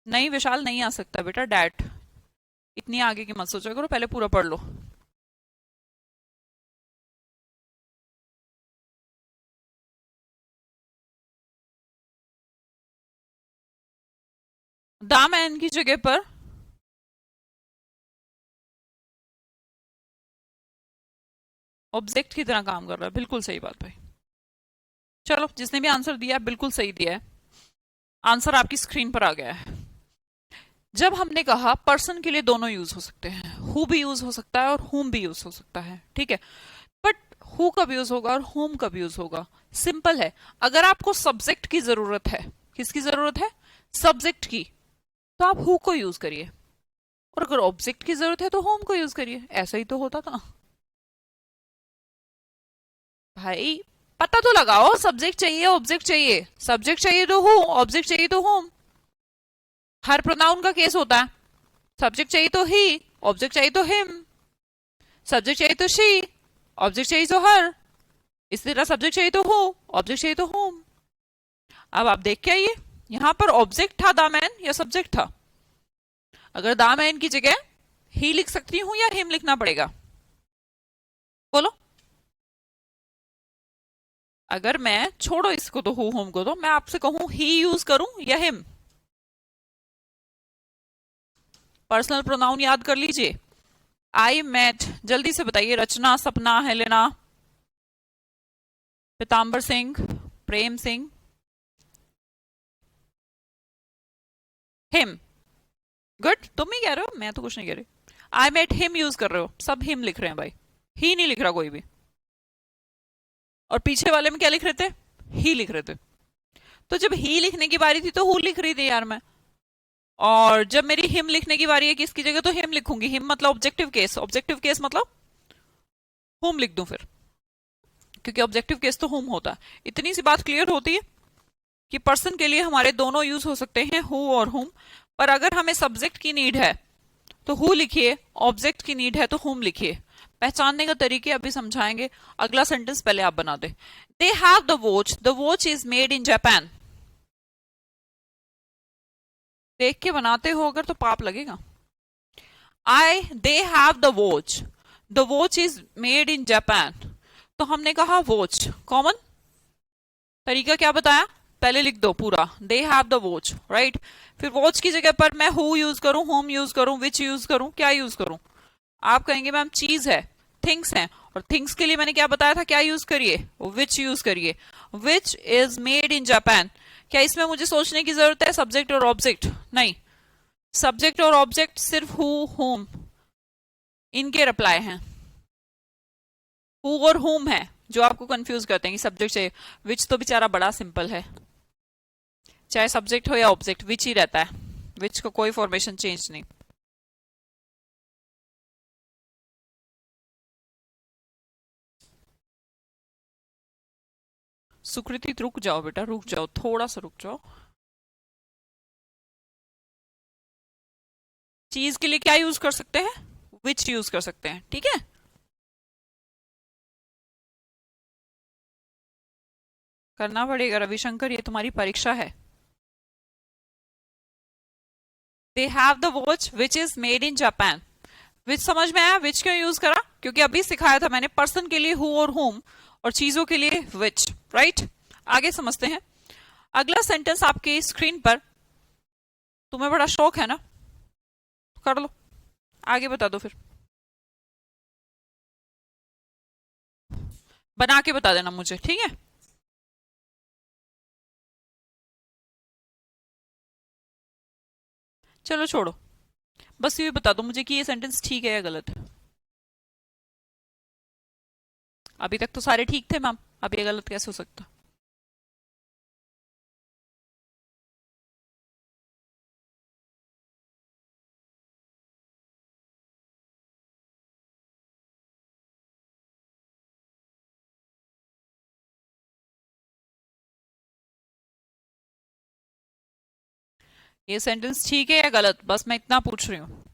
नहीं विशाल, नहीं आ सकता बेटा डैट, इतनी आगे की मत सोचा करो, पहले पूरा पढ़ लो। द मैन की जगह पर ऑब्जेक्ट की तरह काम कर रहा है। बिल्कुल सही बात भाई। चलो जिसने भी आंसर दिया बिल्कुल सही दिया है, आंसर आपकी स्क्रीन पर आ गया है। जब हमने कहा पर्सन के लिए दोनों यूज हो सकते हैं, हु भी यूज हो सकता है और हुम भी यूज हो सकता है, ठीक है। बट हु कब यूज होगा और हुम कब यूज होगा? सिंपल है, अगर आपको सब्जेक्ट की जरूरत है, किसकी जरूरत है? सब्जेक्ट की, तो आप हु को यूज करिए। और अगर ऑब्जेक्ट की जरूरत है तो होम को यूज करिए, ऐसा ही तो होता था भाई। पता तो लगाओ, सब्जेक्ट चाहिए ऑब्जेक्ट चाहिए, सब्जेक्ट चाहिए तो हु, ऑब्जेक्ट चाहिए तो होम। हर प्रोनाउन का केस होता है, सब्जेक्ट चाहिए तो ही, ऑब्जेक्ट चाहिए तो हिम, सब्जेक्ट चाहिए तो शी, ऑब्जेक्ट चाहिए तो हर, इसी तरह सब्जेक्ट चाहिए तो हो, ऑब्जेक्ट चाहिए तो होम। अब आप देख के आइए, यहां पर ऑब्जेक्ट था द मैन या सब्जेक्ट था? अगर द मैन की जगह ही लिख सकती हूं या हिम लिखना पड़ेगा? बोलो। अगर मैं, छोड़ो इसको तो, हु होम को, तो मैं आपसे कहूं ही यूज करूं या हिम? पर्सनल प्रोनाउन याद कर लीजिए। आई मेट, जल्दी से बताइए, रचना, सपना, हेलेना, पीताम्बर सिंह, प्रेम सिंह, हिम। गुड, तुम ही कह रहे हो, मैं तो कुछ नहीं कह रही। आई मेट हिम यूज कर रहे हो, सब हिम लिख रहे हैं भाई, ही नहीं लिख रहा कोई भी। और पीछे वाले में क्या लिख रहे थे? ही लिख रहे थे। तो जब ही लिखने की बारी थी तो हु लिख रही थी यार मैं, और जब मेरी हिम लिखने की बारी है कि इसकी जगह तो हिम लिखूंगी। हिम मतलब ऑब्जेक्टिव केस, ऑब्जेक्टिव केस मतलब हुम लिख दूं फिर, क्योंकि ऑब्जेक्टिव केस तो हुम होता है। इतनी सी बात क्लियर होती है कि पर्सन के लिए हमारे दोनों यूज हो सकते हैं, हु और हुम। पर अगर हमें सब्जेक्ट की नीड है तो हु लिखिए, ऑब्जेक्ट की नीड है तो हुम लिखिए। पहचानने का तरीके अभी समझाएंगे। अगला सेंटेंस पहले आप बना दे। They have the watch is made in Japan. देख के बनाते हो अगर तो पाप लगेगा। They have the watch is made in Japan. तो हमने कहा वॉच, कॉमन तरीका क्या बताया, पहले लिख दो पूरा, दे हैव द वॉच, राइट। फिर वॉच की जगह पर मैं हु यूज करूं, होम यूज करूं, विच यूज करूं, क्या यूज करूं? आप कहेंगे मैम चीज है, थिंग्स है, और थिंग्स के लिए मैंने क्या बताया था, क्या यूज करिए, विच यूज करिए। विच इज मेड इन जापान। क्या इसमें मुझे सोचने की जरूरत है सब्जेक्ट और ऑब्जेक्ट? नहीं, सब्जेक्ट और ऑब्जेक्ट सिर्फ हु, होम, इनके रिप्लाई हैं। हु और होम है जो आपको कंफ्यूज करते हैं कि सब्जेक्ट चाहिए। विच तो बेचारा बड़ा सिंपल है, चाहे सब्जेक्ट हो या ऑब्जेक्ट, विच ही रहता है, विच का कोई फॉर्मेशन चेंज नहीं। सुकृति रुक जाओ बेटा, रुक जाओ, थोड़ा सा रुक जाओ। चीज के लिए क्या यूज कर सकते हैं, विच यूज कर सकते हैं, ठीक है। करना पड़ेगा रविशंकर, ये तुम्हारी परीक्षा है। They have the watch which is made in Japan. Which समझ में आया, विच क्यों यूज करा? क्योंकि अभी सिखाया था मैंने पर्सन के लिए हु और होम, और चीजों के लिए विच, राइट। आगे समझते हैं। अगला सेंटेंस आपकी स्क्रीन पर, तुम्हें बड़ा शौक है ना, कर लो, आगे बता दो फिर, बना के बता देना मुझे, ठीक है। चलो छोड़ो, बस ये बता दो मुझे कि ये सेंटेंस ठीक है या गलत है। अभी तक तो सारे ठीक थे मैम, अब ये गलत कैसे हो सकता? ये सेंटेंस ठीक है या गलत, बस मैं इतना पूछ रही हूँ।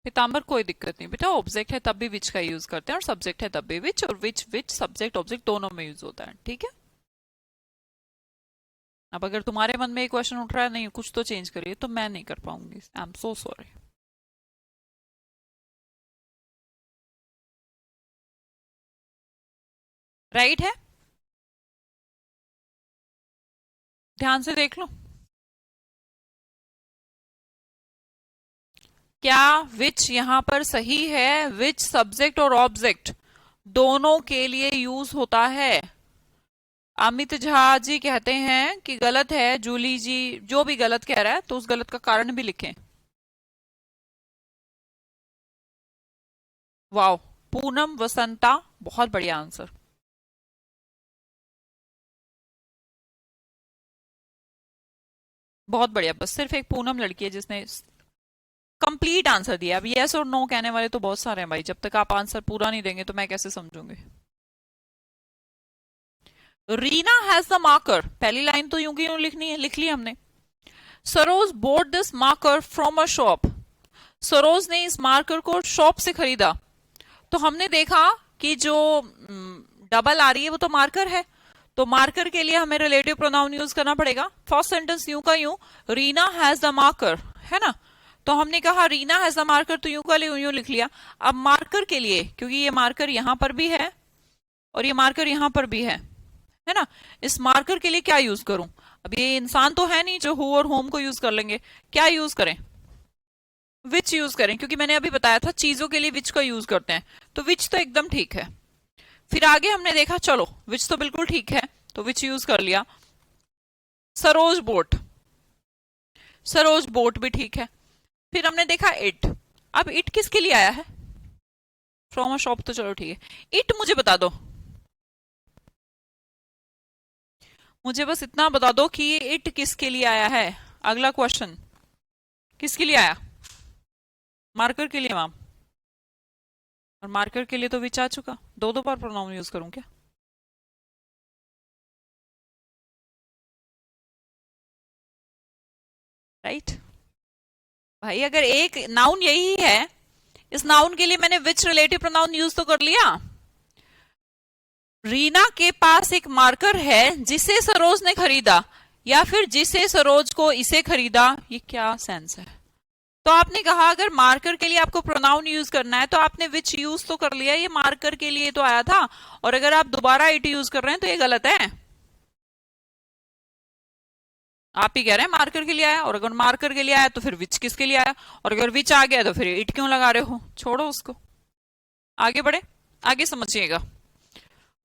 पीताम्बर कोई दिक्कत नहीं बेटा, ऑब्जेक्ट है तब भी विच का यूज करते हैं, और सब्जेक्ट है तब भी विच, और विच विच सब्जेक्ट ऑब्जेक्ट दोनों में यूज होता है, ठीक है। अब अगर तुम्हारे मन में एक क्वेश्चन उठ रहा है, नहीं कुछ तो चेंज करिए, तो मैं नहीं कर पाऊंगी, I am so sorry. Right है, ध्यान से देख लो। क्या विच यहां पर सही है? विच सब्जेक्ट और ऑब्जेक्ट दोनों के लिए यूज होता है। अमित झा जी कहते हैं कि गलत है। जूली जी, जो भी गलत कह रहा है तो उस गलत का कारण भी लिखें। वाओ, पूनम वसंता, बहुत बढ़िया आंसर। बहुत बढ़िया। बस सिर्फ एक पूनम लड़की है जिसने कंप्लीट आंसर दिया। अब यस और नो कहने वाले तो बहुत सारे हैं भाई, जब तक आप आंसर पूरा नहीं देंगे तो मैं कैसे समझूंगी। रीना हैज द मार्कर, पहली लाइन तो यूं की यूं लिखनी है, लिख ली हमने। Saroj board this marker from a shop, Saroj ने इस मार्कर को शॉप से खरीदा। तो हमने देखा कि जो डबल आ रही है वो तो मार्कर है, तो मार्कर के लिए हमें रिलेटिव प्रोनाउन यूज करना पड़ेगा। फर्स्ट सेंटेंस यूं का यूं, रीना हैज द मार्कर, है ना। तो हमने कहा रीना हैज द मार्कर, तो यूं का यूं लिख लिया। अब मार्कर के लिए, क्योंकि ये मार्कर यहां पर भी है और ये मार्कर यहां पर भी है ना, इस मार्कर के लिए क्या यूज करूं। अब ये इंसान तो है नहीं जो हु और होम को यूज कर लेंगे, क्या यूज करें, विच यूज करें, क्योंकि मैंने अभी बताया था चीजों के लिए विच का यूज करते हैं, तो विच तो एकदम ठीक है। फिर आगे हमने देखा चलो विच तो बिल्कुल ठीक है, तो विच यूज कर लिया। सरोज बोट, सरोज बोट भी ठीक है। फिर हमने देखा इट, अब इट किसके लिए आया है, फ्रॉम अ शॉप तो चलो ठीक है, इट मुझे बता दो, मुझे बस इतना बता दो कि ये इट किसके लिए आया है। अगला क्वेश्चन किसके लिए आया, मार्कर के लिए मैम, और मार्कर के लिए तो विच आ चुका, दो दो बार प्रोनाउन यूज करूं क्या। राइट भाई, अगर एक नाउन यही है, इस नाउन के लिए मैंने विच रिलेटिव प्रोनाउन यूज तो कर लिया। रीना के पास एक मार्कर है जिसे सरोज ने खरीदा, या फिर जिसे सरोज को इसे खरीदा, ये क्या सेंस है। तो आपने कहा अगर मार्कर के लिए आपको प्रोनाउन यूज करना है तो आपने विच यूज तो कर लिया, ये मार्कर के लिए तो आया था, और अगर आप दोबारा इट यूज कर रहे हैं तो ये गलत है। आप ही कह रहे हैं मार्कर के लिए आया, और अगर मार्कर के लिए आया तो फिर विच किसके लिए आया, और अगर विच आ गया तो फिर इट क्यों लगा रहे हो, छोड़ो उसको, आगे बढ़े, आगे समझिएगा,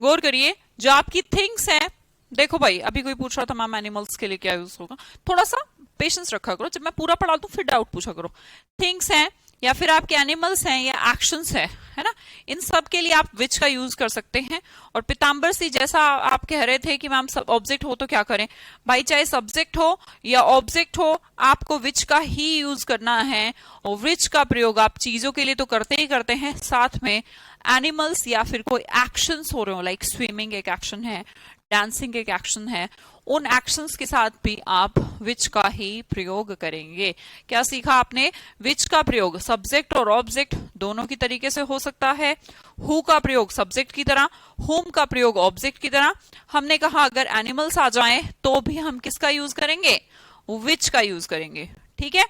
गौर करिए। जो आपकी थिंग्स हैं, देखो भाई अभी कोई पूछ रहा था मैम एनिमल्स के लिए क्या यूज होगा, थोड़ा सा पेशेंस रखा करो, जब मैं पूरा पढ़ा दूं फिर डाउट पूछा करो। थिंग्स हैं या फिर आपके एनिमल्स हैं या एक्शंस है ना, इन सब के लिए आप विच का यूज कर सकते हैं। और पीताम्बर सी जैसा आप कह रहे थे कि मैम सब ऑब्जेक्ट हो तो क्या करें, भाई चाहे सब्जेक्ट हो या ऑब्जेक्ट हो, आपको विच का ही यूज करना है। और विच का प्रयोग आप चीजों के लिए तो करते ही करते हैं, साथ में एनिमल्स या फिर कोई एक्शंस हो रहे हो, लाइक स्विमिंग एक एक्शन है, डांसिंग एक एक्शन है, उन एक्शंस के साथ भी आप विच का ही प्रयोग करेंगे। क्या सीखा आपने, विच का प्रयोग सब्जेक्ट और ऑब्जेक्ट दोनों की तरीके से हो सकता है, हु का प्रयोग सब्जेक्ट की तरह, हुम का प्रयोग ऑब्जेक्ट की तरह। हमने कहा अगर एनिमल्स आ जाएं तो भी हम किसका यूज करेंगे, विच का यूज करेंगे, ठीक है।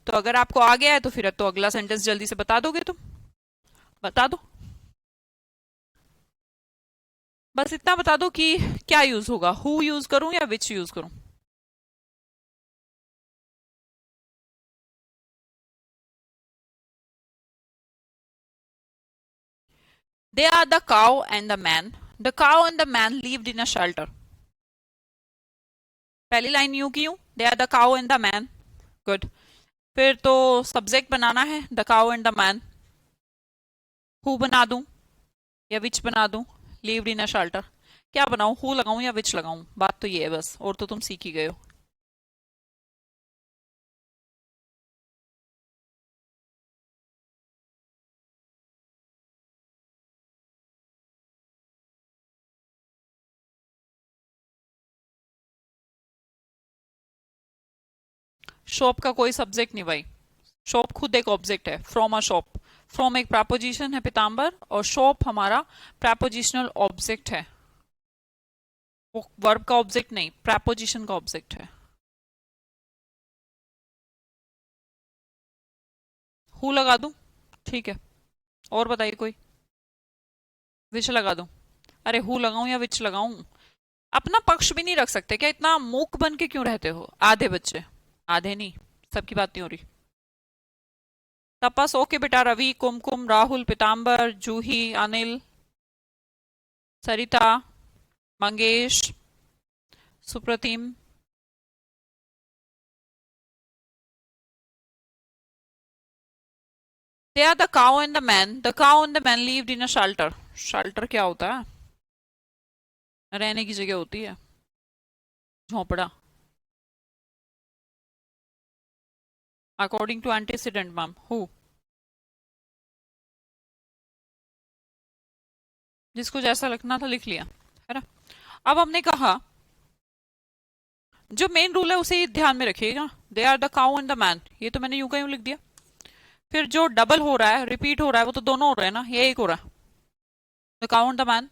तो अगर आपको आ गया है तो फिर तो अगला सेंटेंस जल्दी से बता दोगे तुम, बता दो, बस इतना बता दो कि क्या यूज होगा, हु यूज करूं या विच यूज करूं। They are the cow and the man. The cow and the man lived in a shelter. पहली लाइन यूं की यूं, they are the cow and the man, good. फिर तो सब्जेक्ट बनाना है, the cow and the man, who बना दूं या विच बना दूं, लिव्ड इन अ शेल्टर, क्या बनाऊं, हु लगाऊं या विच लगाऊं, बात तो ये है बस, और तो तुम सीख ही गए हो। शॉप का कोई सब्जेक्ट नहीं भाई, शॉप खुद एक ऑब्जेक्ट है, फ्रॉम अ शॉप, फ्रॉम एक प्रपोजिशन है पीताम्बर, और शॉप हमारा प्रपोजिशनल ऑब्जेक्ट है, वो वर्ब का ऑब्जेक्ट नहीं, प्रपोजिशन का ऑब्जेक्ट है। हु लगा दूं, ठीक है, और बताइए कोई, विच लगा दूं, अरे हु लगाऊं या विच लगाऊं, अपना पक्ष भी नहीं रख सकते क्या, इतना मूक बन के क्यों रहते हो आधे बच्चे, आधे नहीं, सबकी बात नहीं हो रही। तपस ओके बेटा, Ravi, Kumkum, Rahul, Pitambar, Juhi, Anil, Sarita, Mangesh, Supratim, they are the cow and the man, the cow and the man lived in a shelter, shelter क्या होता है, रहने की जगह होती है, झोपड़ा। According to antecedent ma'am, huh? जिसको जैसा लिखना था लिख लिया, है ना। अब हमने कहा जो मेन रूल है उसे ही ध्यान में रखिएगा, they are the cow and the man, ये तो मैंने यूं का यूं लिख दिया। फिर जो डबल हो रहा है, रिपीट हो रहा है, वो तो दोनों हो रहे हैं ना, ये एक हो रहा है, the cow and the man.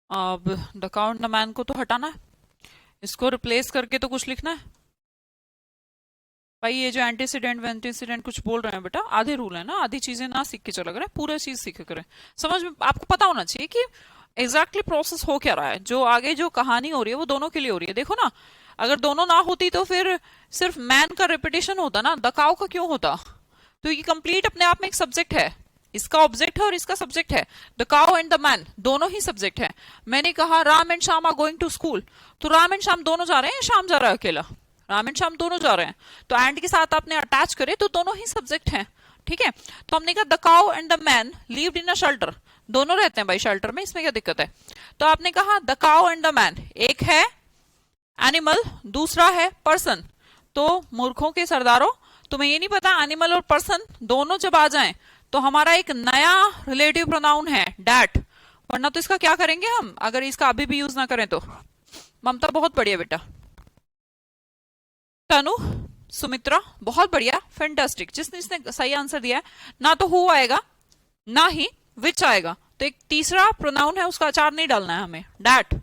अब the cow and the man को तो हटाना है, इसको रिप्लेस करके तो कुछ लिखना है। भाई ये जो एंटीसीडेंट वेंटीसीडेंट कुछ बोल रहे हैं बेटा, आधे रूल है ना, आधी चीजें ना सीख के चला करें, पूरा चीज सीखे करें। समझ में आपको पता होना चाहिए कि एग्जैक्टली प्रोसेस हो क्या रहा है, जो आगे जो कहानी हो रही है वो दोनों के लिए हो रही है। देखो ना, अगर दोनों ना होती तो फिर सिर्फ मैन का रिपीटेशन होता ना, द काउ का क्यों होता? तो ये कंप्लीट अपने आप में एक सब्जेक्ट है, इसका ऑब्जेक्ट है और इसका सब्जेक्ट है। The cow and the man दोनों ही सब्जेक्ट है। मैंने कहा Ram and Shyam are going to school, तो राम एंड श्याम दोनों जा रहे हैं, श्याम जा रहा है अकेला? राम एंड श्याम दोनों जा रहे हैं, तो एंड के साथ आपने अटैच करे तो दोनों ही सब्जेक्ट हैं। ठीक है, तो हमने कहा the cow and the man lived in a shelter, दोनों रहते हैं भाई शेल्टर में, इसमें क्या दिक्कत है? तो आपने कहा the cow and the man, एक है एनिमल, दूसरा है पर्सन। तो मूर्खों के सरदारों, तुम्हें ये नहीं पता एनिमल और पर्सन दोनों जब आ जाएं तो हमारा एक नया रिलेटिव प्रोनाउन है डैट, वरना तो इसका क्या करेंगे हम अगर इसका अभी भी यूज ना करें तो। ममता बहुत बढ़िया बेटा, तनु, सुमित्रा बहुत बढ़िया, फैंटास्टिक। जिसने इसने सही आंसर दिया है, ना तो हु आएगा ना ही विच आएगा, तो एक तीसरा प्रोनाउन है उसका अचार नहीं डालना है हमें, डैट।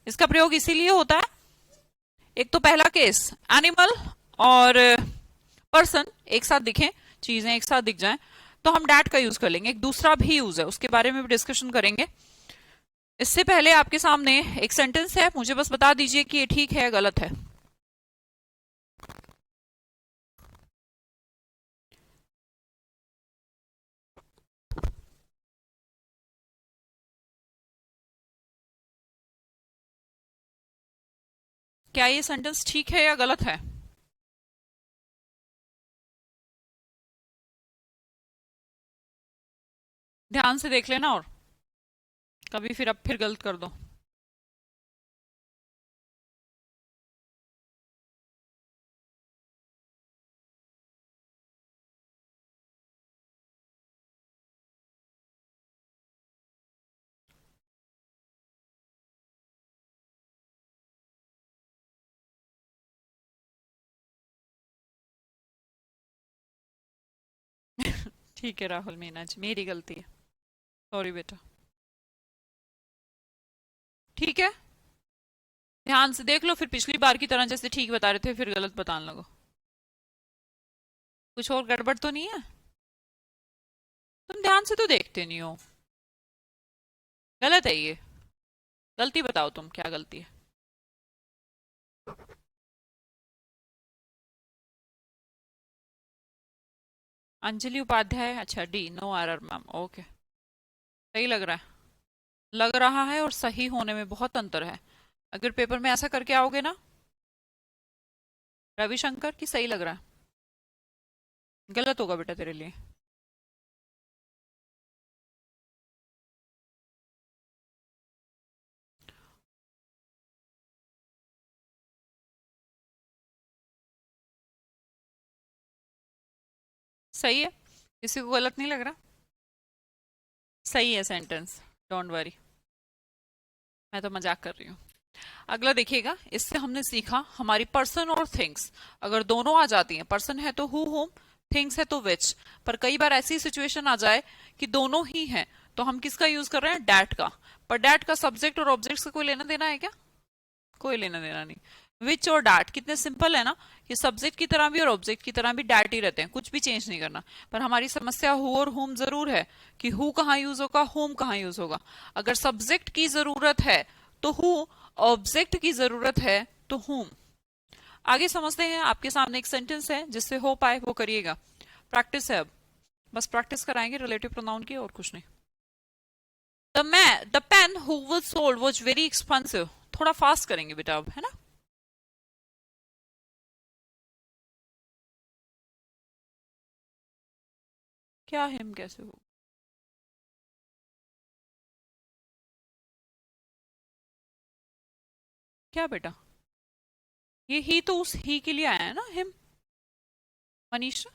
इसका प्रयोग इसीलिए होता है, एक तो पहला केस एनिमल और पर्सन एक साथ दिखें, चीजें एक साथ दिख जाएं, तो हम डैट का यूज कर लेंगे। एक दूसरा भी यूज है, उसके बारे में भी डिस्कशन करेंगे। इससे पहले आपके सामने एक सेंटेंस है, मुझे बस बता दीजिए कि ये ठीक है या गलत है। क्या ये सेंटेंस ठीक है या गलत है? ध्यान से देख लेना, और कभी फिर अब फिर गलत कर दो। ठीक है राहुल मीना जी, मेरी गलती है, सॉरी बेटा। ठीक है, ध्यान से देख लो, फिर पिछली बार की तरह जैसे ठीक बता रहे थे फिर गलत बताने लगो। कुछ और गड़बड़ तो नहीं है? तुम ध्यान से तो देखते नहीं हो, गलत है ये। गलती बताओ तुम, क्या गलती है? अंजलि उपाध्याय, अच्छा D, no R ma'am, okay. सही लग रहा है, लग रहा है और सही होने में बहुत अंतर है। अगर पेपर में ऐसा करके आओगे ना रविशंकर की सही लग रहा है, गलत होगा बेटा तेरे लिए। सही है, किसी को गलत नहीं लग रहा, सही है सेंटेंस, डोंट वरी, मैं तो मजाक कर रही हूँ। अगला देखिएगा, इससे हमने सीखा हमारी पर्सन और थिंग्स अगर दोनों आ जाती हैं, पर्सन है तो हु होम, थिंग्स है तो विच, पर कई बार ऐसी सिचुएशन आ जाए कि दोनों ही हैं, तो हम किसका यूज कर रहे हैं? डैट का। पर डैट का सब्जेक्ट और ऑब्जेक्ट से कोई लेना देना है क्या? कोई लेना देना नहीं। विच और डैट कितने सिंपल है ना, कि सब्जेक्ट की तरह भी और ऑब्जेक्ट की तरह भी डैट ही रहते हैं, कुछ भी चेंज नहीं करना। पर हमारी समस्या हु और होम जरूर है, कि हु कहाँ यूज होगा, होम कहाँ यूज होगा। अगर सब्जेक्ट की जरूरत है तो हु, ऑब्जेक्ट की जरूरत है तो होम। आगे समझते हैं, आपके सामने एक सेंटेंस है, जिससे हो पाए वो करिएगा, प्रैक्टिस है अब, बस प्रैक्टिस कराएंगे रिलेटिव प्रोनाउन की, और कुछ नहीं। The pen who was sold was very expensive, थोड़ा फास्ट करेंगे बेटा अब, है ना। क्या हिम कैसे हो? क्या बेटा, ये ही तो उस ही के लिए आया है ना, हिम। मनीषा,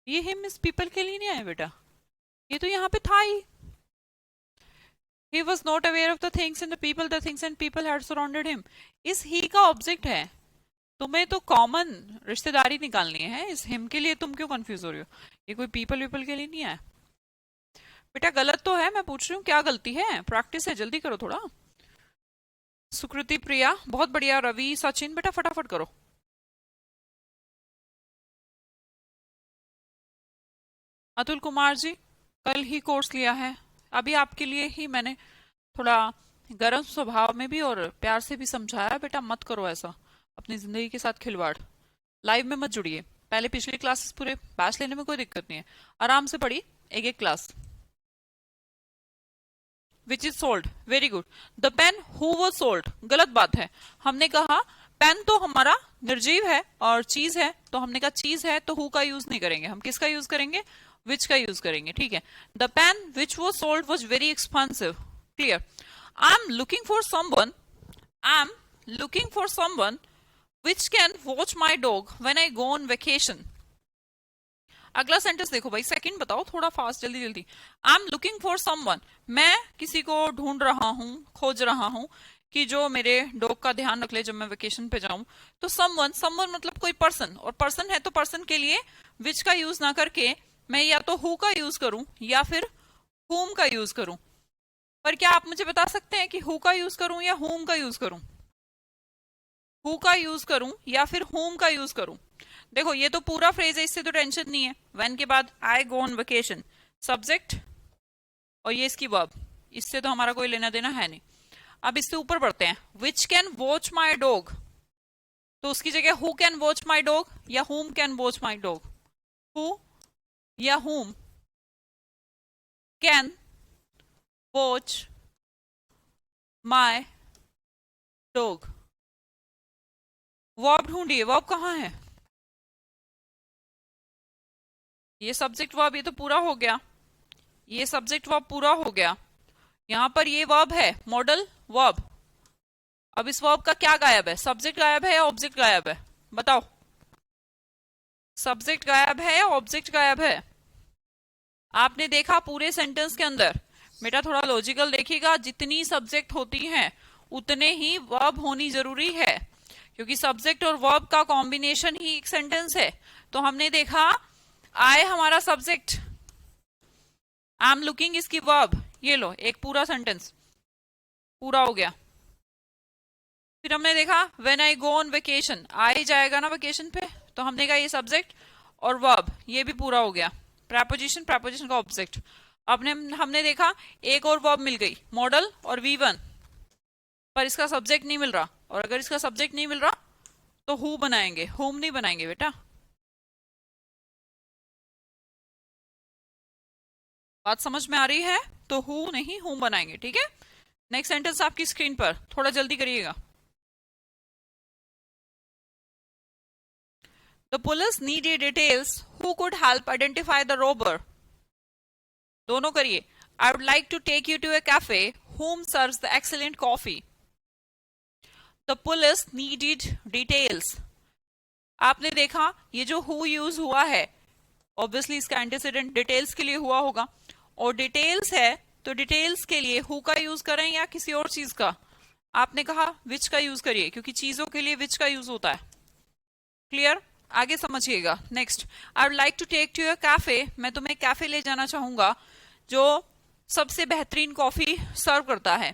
ये हिम इस पीपल के लिए नहीं आया बेटा, ये तो यहाँ पे था ही। He was not aware of the things and the things and people had surrounded him. इस he का ऑब्जेक्ट है, तुम्हें तो कॉमन रिश्तेदारी निकालनी है, इस हिम के लिए तुम क्यों कंफ्यूज हो रही हो? ये कोई पीपल वीपल के लिए नहीं है बेटा। गलत तो है, मैं पूछ रही हूँ क्या गलती है, प्रैक्टिस है, जल्दी करो थोड़ा। सुकृति, प्रिया बहुत बढ़िया, रवि, सचिन बेटा फटाफट करो। अतुल कुमार जी कल ही कोर्स लिया है, अभी आपके लिए ही मैंने थोड़ा गर्म स्वभाव में भी और प्यार से भी समझाया, बेटा मत करो ऐसा, अपनी जिंदगी के साथ खिलवाड़, लाइव में मत जुड़िए। पहले पिछली क्लासेस पूरे बैच लेने में कोई दिक्कत नहीं है, आराम से पढ़ी एक एक class. Which is sold, very good. The pen who was sold, गलत बात है। हमने कहा पेन तो हमारा निर्जीव है और चीज है, तो हमने कहा चीज है तो हु का यूज नहीं करेंगे, हम किसका यूज करेंगे, विच का यूज करेंगे, ठीक है। The pen which was sold was very expensive, clear. I am looking for someone, I am looking for someone which can watch my dog when I go on vacation. अगला sentence देखो भाई, second बताओ थोड़ा fast, जल्दी जल्दी। I am looking for someone, मैं किसी को ढूंढ रहा हूं, खोज रहा हूं कि जो मेरे डॉग का ध्यान रख ले जब मैं वेकेशन पे जाऊं। तो समवन, समवन मतलब कोई पर्सन, और पर्सन है तो पर्सन के लिए विच का यूज ना करके मैं या तो हु का यूज करूं या फिर हुम का यूज करूं। पर क्या आप मुझे बता सकते हैं कि हु का यूज करूं या हुम का यूज करूं? हु का यूज करूं या फिर हुम का यूज करूं? देखो ये तो पूरा फ्रेज है, इससे तो टेंशन नहीं है। व्हेन के बाद आई गो ऑन वेकेशन, सब्जेक्ट और ये इसकी वर्ब, इससे तो हमारा कोई लेना देना है नहीं। अब इससे ऊपर बढ़ते हैं, विच कैन वॉच माई डॉग, तो उसकी जगह who can watch my dog या हुम can watch my dog? Who या हुम can watch my dog? Verb ढूंढिए, वर्ब कहाँ है? ये सब्जेक्ट वर्ब, ये तो पूरा हो गया, ये सब्जेक्ट वर्ब पूरा हो गया। यहां पर ये वर्ब है मॉडल वर्ब। अब इस वर्ब का क्या गायब है, सब्जेक्ट गायब है या ऑब्जेक्ट गायब है? बताओ, सब्जेक्ट गायब है या ऑब्जेक्ट गायब है? आपने देखा पूरे सेंटेंस के अंदर, बेटा थोड़ा लॉजिकल देखिएगा, जितनी सब्जेक्ट होती हैं उतने ही वर्ब होनी जरूरी है, क्योंकि सब्जेक्ट और वर्ब का कॉम्बिनेशन ही एक सेंटेंस है। तो हमने देखा आई हमारा सब्जेक्ट, आई एम लुकिंग इसकी वर्ब, ये लो एक पूरा सेंटेंस पूरा हो गया। फिर हमने देखा when I go on vacation, I जाएगा ना वेकेशन पे, तो हमने कहा ये सब्जेक्ट और वर्ब, ये भी पूरा हो गया। प्रेपोजिशन, प्रेपोजिशन का ऑब्जेक्ट। अब हमने देखा एक और वर्ब मिल गई, मॉडल और V1, पर इसका सब्जेक्ट नहीं मिल रहा, और अगर इसका सब्जेक्ट नहीं मिल रहा तो हु बनाएंगे, हुम नहीं बनाएंगे बेटा। बात समझ में आ रही है? तो हु नहीं हुम बनाएंगे, ठीक है। नेक्स्ट सेंटेंस आपकी स्क्रीन पर, थोड़ा जल्दी करिएगा। The police needed details who could help identify the robber. दोनों करिए। I would like to take you to a cafe whom serves the excellent coffee. The police needed details. आपने देखा ये जो who यूज हुआ है, ऑब्वियसली इसका antecedent details के लिए हुआ होगा, और डिटेल्स है तो डिटेल्स के लिए हु का यूज करें या किसी और चीज का? आपने कहा विच का यूज करिए, क्योंकि चीजों के लिए विच का यूज होता है, क्लियर। आगे समझिएगा। Next, I would like to take to your cafe, मैं तुम्हें कैफे ले जाना चाहूंगा जो सबसे बेहतरीन कॉफी सर्व करता है।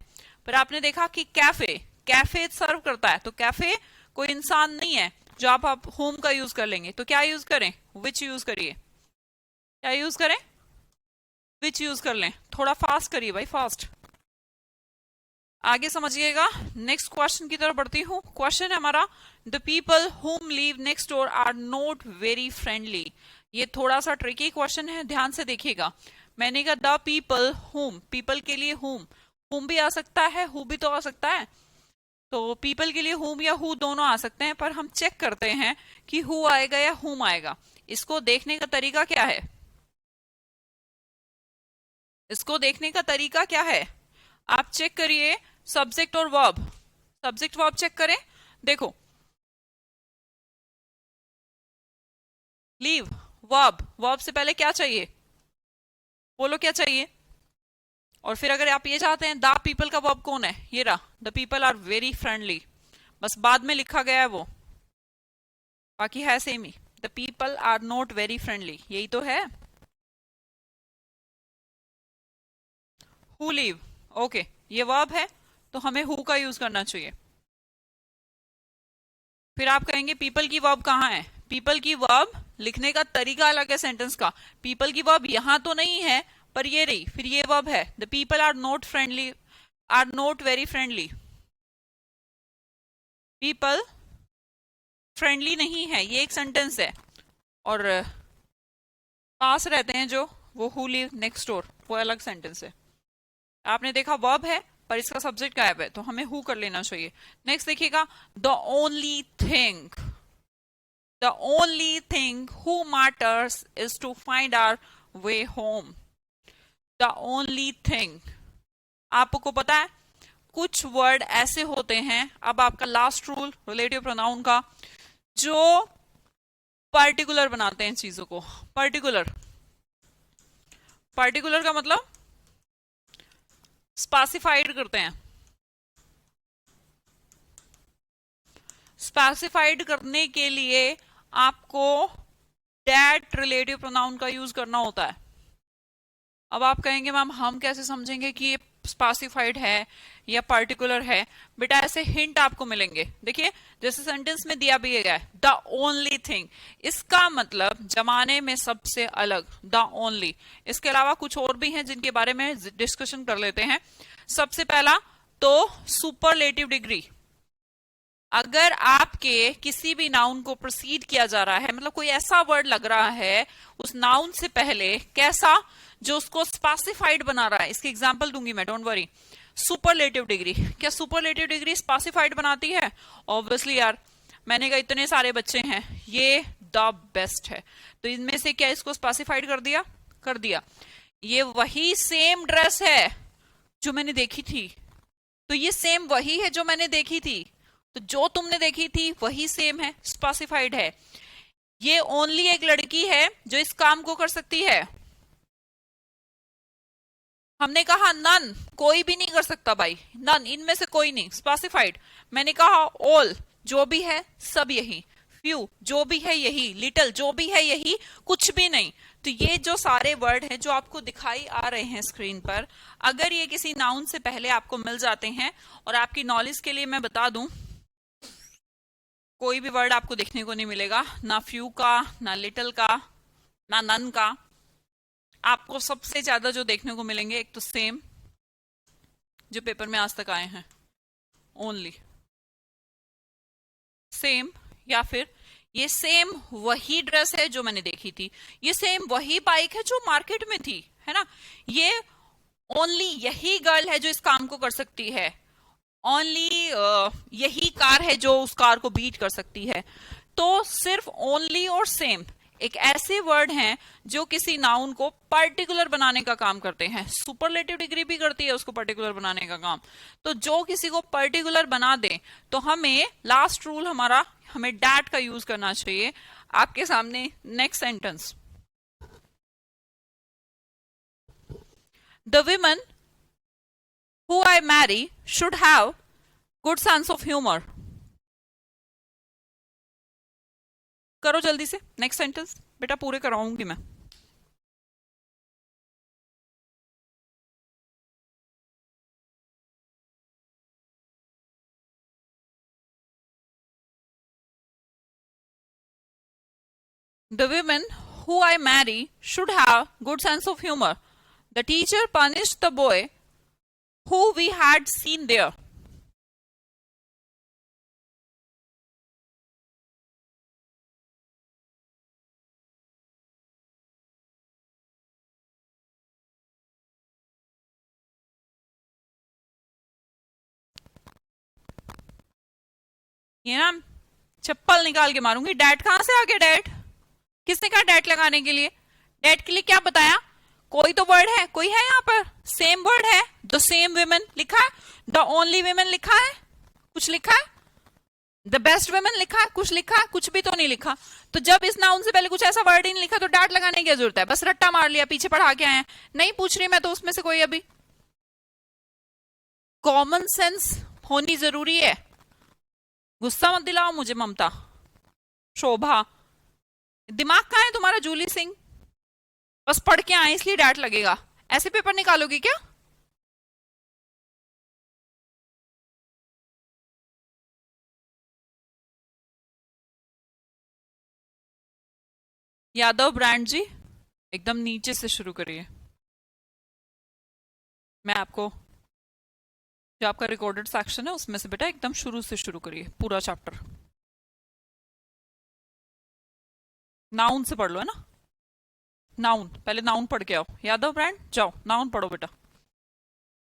पर आपने देखा कि कैफे, कैफे सर्व करता है, तो कैफे कोई इंसान नहीं है जो आप होम का यूज कर लेंगे, तो क्या यूज करें, विच यूज करिए। क्या यूज करें, विच यूज कर लें। थोड़ा फास्ट करिए भाई, फास्ट। आगे समझिएगा। नेक्स्ट क्वेश्चन की तरफ बढ़ती हूँ। क्वेश्चन है हमारा, the people whom live next door are not very friendly. ये थोड़ा सा ट्रिकी क्वेश्चन है, ध्यान से देखिएगा। मैंने कहा द पीपल हुम, पीपल के लिए हुम, हुम भी आ सकता है, हु भी तो आ सकता है, तो पीपल के लिए हुम या हु दोनों आ सकते हैं, पर हम चेक करते हैं कि हु आएगा या हुम आएगा। इसको देखने का तरीका क्या है, इसको देखने का तरीका क्या है? आप चेक करिए सब्जेक्ट और वर्ब, सब्जेक्ट वर्ब चेक करें। देखो लीव, वर्ब, वर्ब से पहले क्या चाहिए, बोलो क्या चाहिए। और फिर अगर आप ये चाहते हैं द पीपल का वर्ब कौन है, ये रहा, the people are very friendly, बस बाद में लिखा गया है वो, बाकी है सेम ही। The people are not very friendly, यही तो है। हु लीव, ओके, ये वर्ब है तो हमें हु का यूज करना चाहिए। फिर आप कहेंगे पीपल की वर्ब कहाँ है, पीपल की वर्ब लिखने का तरीका अलग है सेंटेंस का। पीपल की वर्ब यहां तो नहीं है, पर ये रही, फिर ये वर्ब है। The people are not friendly, are not very friendly, people friendly नहीं है, ये एक सेंटेंस है। और पास रहते हैं जो, वो हु लिव नेक्स्ट डोर, वो अलग सेंटेंस है। आपने देखा वर्ब है पर इसका सब्जेक्ट गायब है, तो हमें हु कर लेना चाहिए। नेक्स्ट देखिएगा, the only thing, the only thing who matters is to find our way home. The only thing, आपको पता है कुछ वर्ड ऐसे होते हैं, अब आपका लास्ट रूल रिलेटिव प्रोनाउन का, जो पर्टिकुलर बनाते हैं चीजों को। पर्टिकुलर, पर्टिकुलर का मतलब स्पेसिफाइड करते हैं। स्पेसिफाइड करने के लिए आपको दैट रिलेटिव प्रोनाउन का यूज करना होता है। अब आप कहेंगे मैम हम कैसे समझेंगे कि ये स्पेसिफाइड है या पर्टिकुलर है। बेटा ऐसे हिंट आपको मिलेंगे, देखिए जैसे सेंटेंस में दिया भी गया है द ओनली थिंग, इसका मतलब जमाने में सबसे अलग, द ओनली। इसके अलावा कुछ और भी हैं जिनके बारे में डिस्कशन कर लेते हैं। सबसे पहला तो सुपरलेटिव डिग्री, अगर आपके किसी भी नाउन को प्रोसीड किया जा रहा है, मतलब कोई ऐसा वर्ड लग रहा है उस नाउन से पहले, कैसा, जो उसको स्पेसिफाइड बना रहा है। इसकी एग्जांपल दूंगी मैं, डोंट वरी। सुपरलेटिव डिग्री, क्या सुपरलेटिव डिग्री स्पेसिफाइड बनाती है? ऑब्वियसली यार, मैंने कहा इतने सारे बच्चे हैं, ये द बेस्ट है, तो इनमें से क्या इसको स्पेसिफाइड कर दिया? कर दिया। ये वही सेम ड्रेस है जो मैंने देखी थी, तो ये सेम वही है जो मैंने देखी थी, तो जो तुमने देखी थी वही सेम है, स्पेसिफाइड है। ये ओनली एक लड़की है जो इस काम को कर सकती है। हमने कहा नन, कोई भी नहीं कर सकता भाई, नन, इनमें से कोई नहीं, स्पेसिफाइड। मैंने कहा ऑल, जो भी है सब यही, फ्यू, जो भी है यही, लिटिल, जो भी है यही, कुछ भी नहीं। तो ये जो सारे वर्ड हैं जो आपको दिखाई आ रहे हैं स्क्रीन पर, अगर ये किसी नाउन से पहले आपको मिल जाते हैं, और आपकी नॉलेज के लिए मैं बता दूं, कोई भी वर्ड आपको देखने को नहीं मिलेगा, ना फ्यू का, ना लिटिल का, ना नन का। आपको सबसे ज्यादा जो देखने को मिलेंगे, एक तो सेम, जो पेपर में आज तक आए हैं, ओनली सेम, या फिर ये सेम वही ड्रेस है जो मैंने देखी थी, ये सेम वही बाइक है जो मार्केट में थी, है ना, ये ओनली यही गर्ल है जो इस काम को कर सकती है, ओनली यही कार है जो उस कार को बीट कर सकती है। तो सिर्फ ओनली और सेम एक ऐसे वर्ड हैं जो किसी नाउन को पर्टिकुलर बनाने का काम करते हैं। सुपरलेटिव डिग्री भी करती है उसको पर्टिकुलर बनाने का काम। तो जो किसी को पर्टिकुलर बना दे, तो हमें लास्ट रूल हमारा, हमें डैट का यूज करना चाहिए। आपके सामने next sentence, the women who I marry should have good sense of humor. करो जल्दी से नेक्स्ट सेंटेंस, बेटा पूरे कराऊंगी मैं। The women who I marry should have good sense of humor. The teacher punished the boy who we had seen there. ये ना चप्पल निकाल के मारूंगी। डैट कहां से आ गया? डैट किसने कहा डैट लगाने के लिए? डैट के लिए क्या बताया? कोई तो वर्ड है, कोई है यहाँ पर सेम वर्ड है, द सेम विमेन लिखा है, द ओनली विमेन लिखा है, कुछ लिखा है? द बेस्ट वुमेन लिखा है, कुछ लिखा है, कुछ भी तो नहीं लिखा। तो जब इस नाउन से पहले कुछ ऐसा वर्ड ही नहीं लिखा तो डैट लगाने की क्या जरूरत है? बस रट्टा मार लिया, पीछे पढ़ा के आए हैं। नहीं पूछ रही मैं तो उसमें से कोई अभी। कॉमन सेंस होनी जरूरी है। गुस्सा मत दिलाओ मुझे ममता। शोभा, दिमाग कहाँ है तुम्हारा जूली सिंह? बस पढ़ के आए इसलिए डैट लगेगा। ऐसे पेपर निकालोगी क्या? यादव ब्रांड जी, एकदम नीचे से शुरू करिए। मैं आपको, जो आपका रिकॉर्डेड सेक्शन है उसमें से बेटा एकदम शुरू से शुरू करिए पूरा चैप्टर। नाउन से पढ़ लो, है ना? नाउन, पहले नाउन पढ़ के आओ। यादव ब्रांड जाओ नाउन पढ़ो बेटा।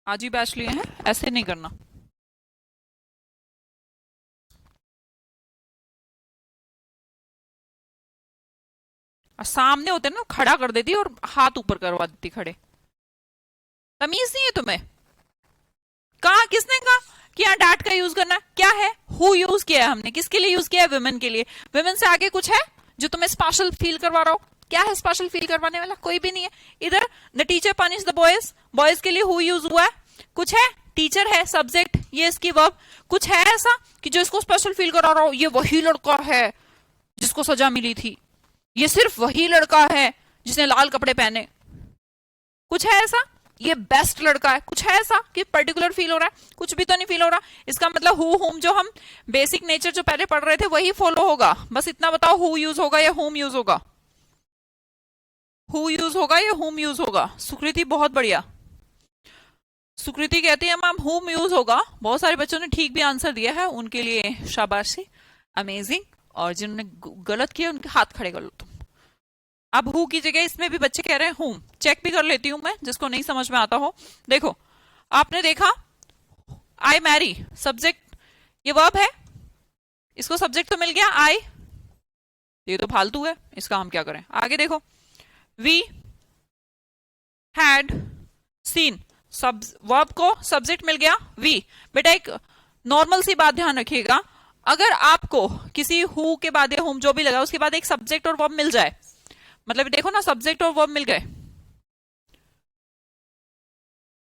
आज ही बैच लिए हैं, ऐसे नहीं करना। और सामने होते ना खड़ा कर देती और हाथ ऊपर करवा देती खड़े। तमीज नहीं है तुम्हें? कहा, किसने कहा कि यहाँ डैट का यूज करना है? क्या है? हु यूज किया है हमने, किसके लिए यूज किया है? वुमेन के लिए। वुमेन से आगे कुछ है जो तुम्हें स्पेशल फील करवा रहा हो? क्या है स्पेशल फील करवाने वाला? कोई भी नहीं है। इधर the teacher punish the boys, boys के लिए हु यूज हुआ है? कुछ है? टीचर है, सब्जेक्ट, ये इसकी वर्ब। कुछ है ऐसा कि जो इसको स्पेशल फील करा रहा हो? ये वही लड़का है जिसको सजा मिली थी, ये सिर्फ वही लड़का है जिसने लाल कपड़े पहने। कुछ है ऐसा? ये बेस्ट लड़का है। कुछ है ऐसा कि पर्टिकुलर फील हो रहा है? कुछ भी तो नहीं फील हो रहा। इसका मतलब हु होम जो हम बेसिक नेचर जो पहले पढ़ रहे थे वही फॉलो होगा। बस इतना बताओ, हु यूज होगा या होम यूज होगा? हु यूज होगा या होम यूज होगा? सुकृति बहुत बढ़िया। सुकृति कहती है मैम होम यूज होगा। बहुत सारे बच्चों ने ठीक भी आंसर दिया है, उनके लिए शाबाशी, अमेजिंग। और जिन्होंने गलत किया उनके हाथ खड़े कर लो तुम। अब हु की जगह इसमें भी बच्चे कह रहे हैं होम। चेक भी कर लेती हूं मैं, जिसको नहीं समझ में आता हो। देखो, आपने देखा आई मैरी, सब्जेक्ट ये वर्ब है, इसको सब्जेक्ट तो मिल गया आई, ये तो फालतू है, इसका हम क्या करें? आगे देखो, वी हैड सीन, सब वर्ब को सब्जेक्ट मिल गया वी। बेटा एक नॉर्मल सी बात ध्यान रखिएगा, अगर आपको किसी हु के बाद या होम जो भी लगा उसके बाद एक सब्जेक्ट और वर्ब मिल जाए, मतलब देखो ना सब्जेक्ट और वर्ब मिल गए,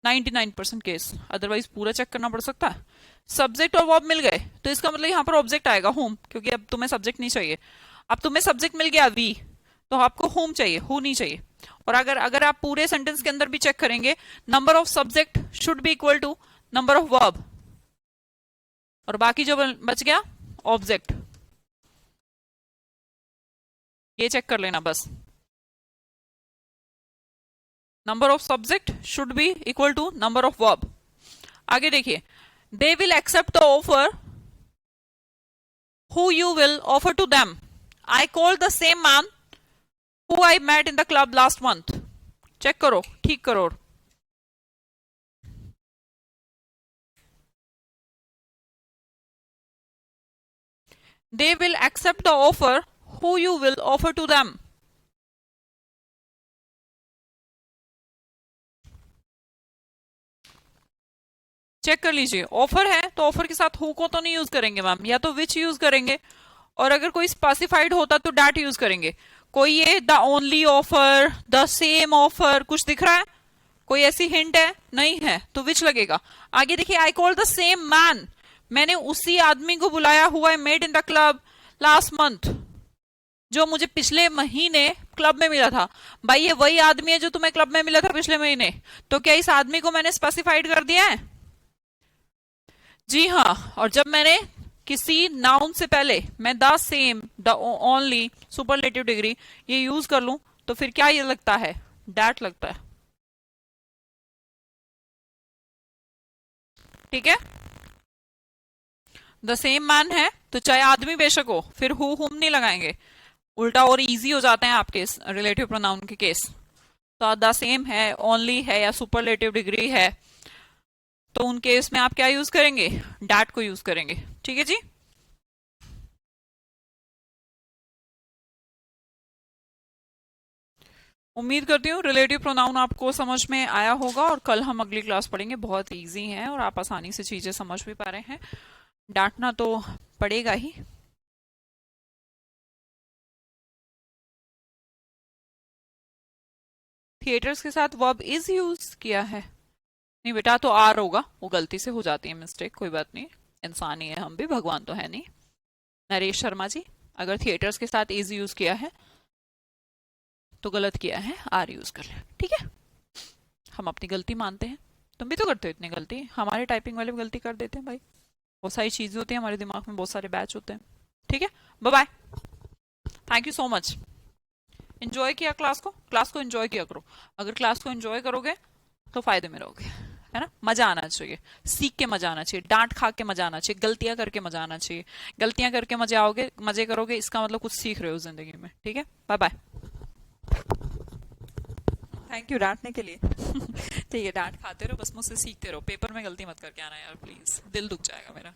99% केस, अदरवाइज पूरा चेक करना पड़ सकता है। सब्जेक्ट और वर्ब मिल गए तो इसका मतलब यहां पर ऑब्जेक्ट आएगा होम, क्योंकि अब तुम्हें सब्जेक्ट नहीं चाहिए। अब तुम्हें सब्जेक्ट मिल गया वी, तो आपको होम चाहिए, हु नहीं चाहिए। और अगर अगर आप पूरे सेंटेंस के अंदर भी चेक करेंगे, number of subject should be equal to number of verb, और बाकी जो बच गया ऑब्जेक्ट, ये चेक कर लेना बस। Number of subject should be equal to number of verb. आगे देखिए, they will accept the offer who you will offer to them. I call the same man who I met in the club last month. Check करो, ठीक करो। They will accept the offer who you will offer to them. Check कर लीजिए, offer है तो offer के साथ who co तो नहीं यूज करेंगे मैम, या तो विच यूज करेंगे, और अगर कोई स्पेसिफाइड होता तो डैट यूज करेंगे। कोई ये the only offer, the same offer कुछ दिख रहा है? कोई ऐसी हिंट है? नहीं है, तो विच लगेगा। आगे देखिए, आई कॉल द सेम मैन, मैंने उसी आदमी को बुलाया हुआ है, made in the club last month, जो मुझे पिछले महीने क्लब में मिला था। भाई ये वही आदमी है जो तुम्हें क्लब में मिला था पिछले महीने, तो क्या इस आदमी को मैंने स्पेसिफाइड कर दिया है? जी हाँ। और जब मैंने किसी नाउन से पहले मैं the same, the only, superlative degree ये यूज कर लूं तो फिर क्या ये लगता है? डैट लगता है। ठीक है, द सेम मैन है तो चाहे आदमी बेशक हो, फिर हु हुम नहीं लगाएंगे, उल्टा और इजी हो जाते हैं आपके रिलेटिव प्रोनाउन के केस। तो द सेम है, ओनली है, या सुपरलेटिव डिग्री है, तो उन केस में आप क्या यूज करेंगे? डैट को यूज करेंगे। ठीक है जी। उम्मीद करती हूँ रिलेटिव प्रोनाउन आपको समझ में आया होगा, और कल हम अगली क्लास पढ़ेंगे, बहुत इजी है और आप आसानी से चीजें समझ भी पा रहे हैं। डांटना तो पड़ेगा ही। थिएटर्स के साथ वर्ब इज यूज किया है? नहीं बेटा, तो आर होगा, वो गलती से हो जाती है मिस्टेक, कोई बात नहीं, इंसान ही है हम भी, भगवान तो है नहीं। नरेश शर्मा जी, अगर थिएटर्स के साथ इज यूज किया है तो गलत किया है, आर यूज कर ले, ठीक है। हम अपनी गलती मानते हैं, तुम भी तो करते हो इतनी गलती, हमारे टाइपिंग वाले भी गलती कर देते हैं भाई। बहुत सारी चीजें होती हैं हमारे दिमाग में, बहुत सारे बैच होते हैं। ठीक है, bye bye. Thank you so much. Enjoy किया क्लास को एंजॉय किया करो। अगर क्लास को एंजॉय करोगे तो फायदे में रहोगे, है ना। मजा आना चाहिए, सीख के मजा आना चाहिए, डांट खा के मजा आना चाहिए, गलतियां करके मजा आना चाहिए। गलतियां करके मजे आओगे, मजे करोगे, इसका मतलब कुछ सीख रहे हो जिंदगी में। ठीक है, बाय बाय। थैंक यू डांटने के लिए। ठीक है, डांट खाते रहो बस, मुझसे सीखते रहो, पेपर में गलती मत करके आना यार प्लीज, दिल दुख जाएगा मेरा।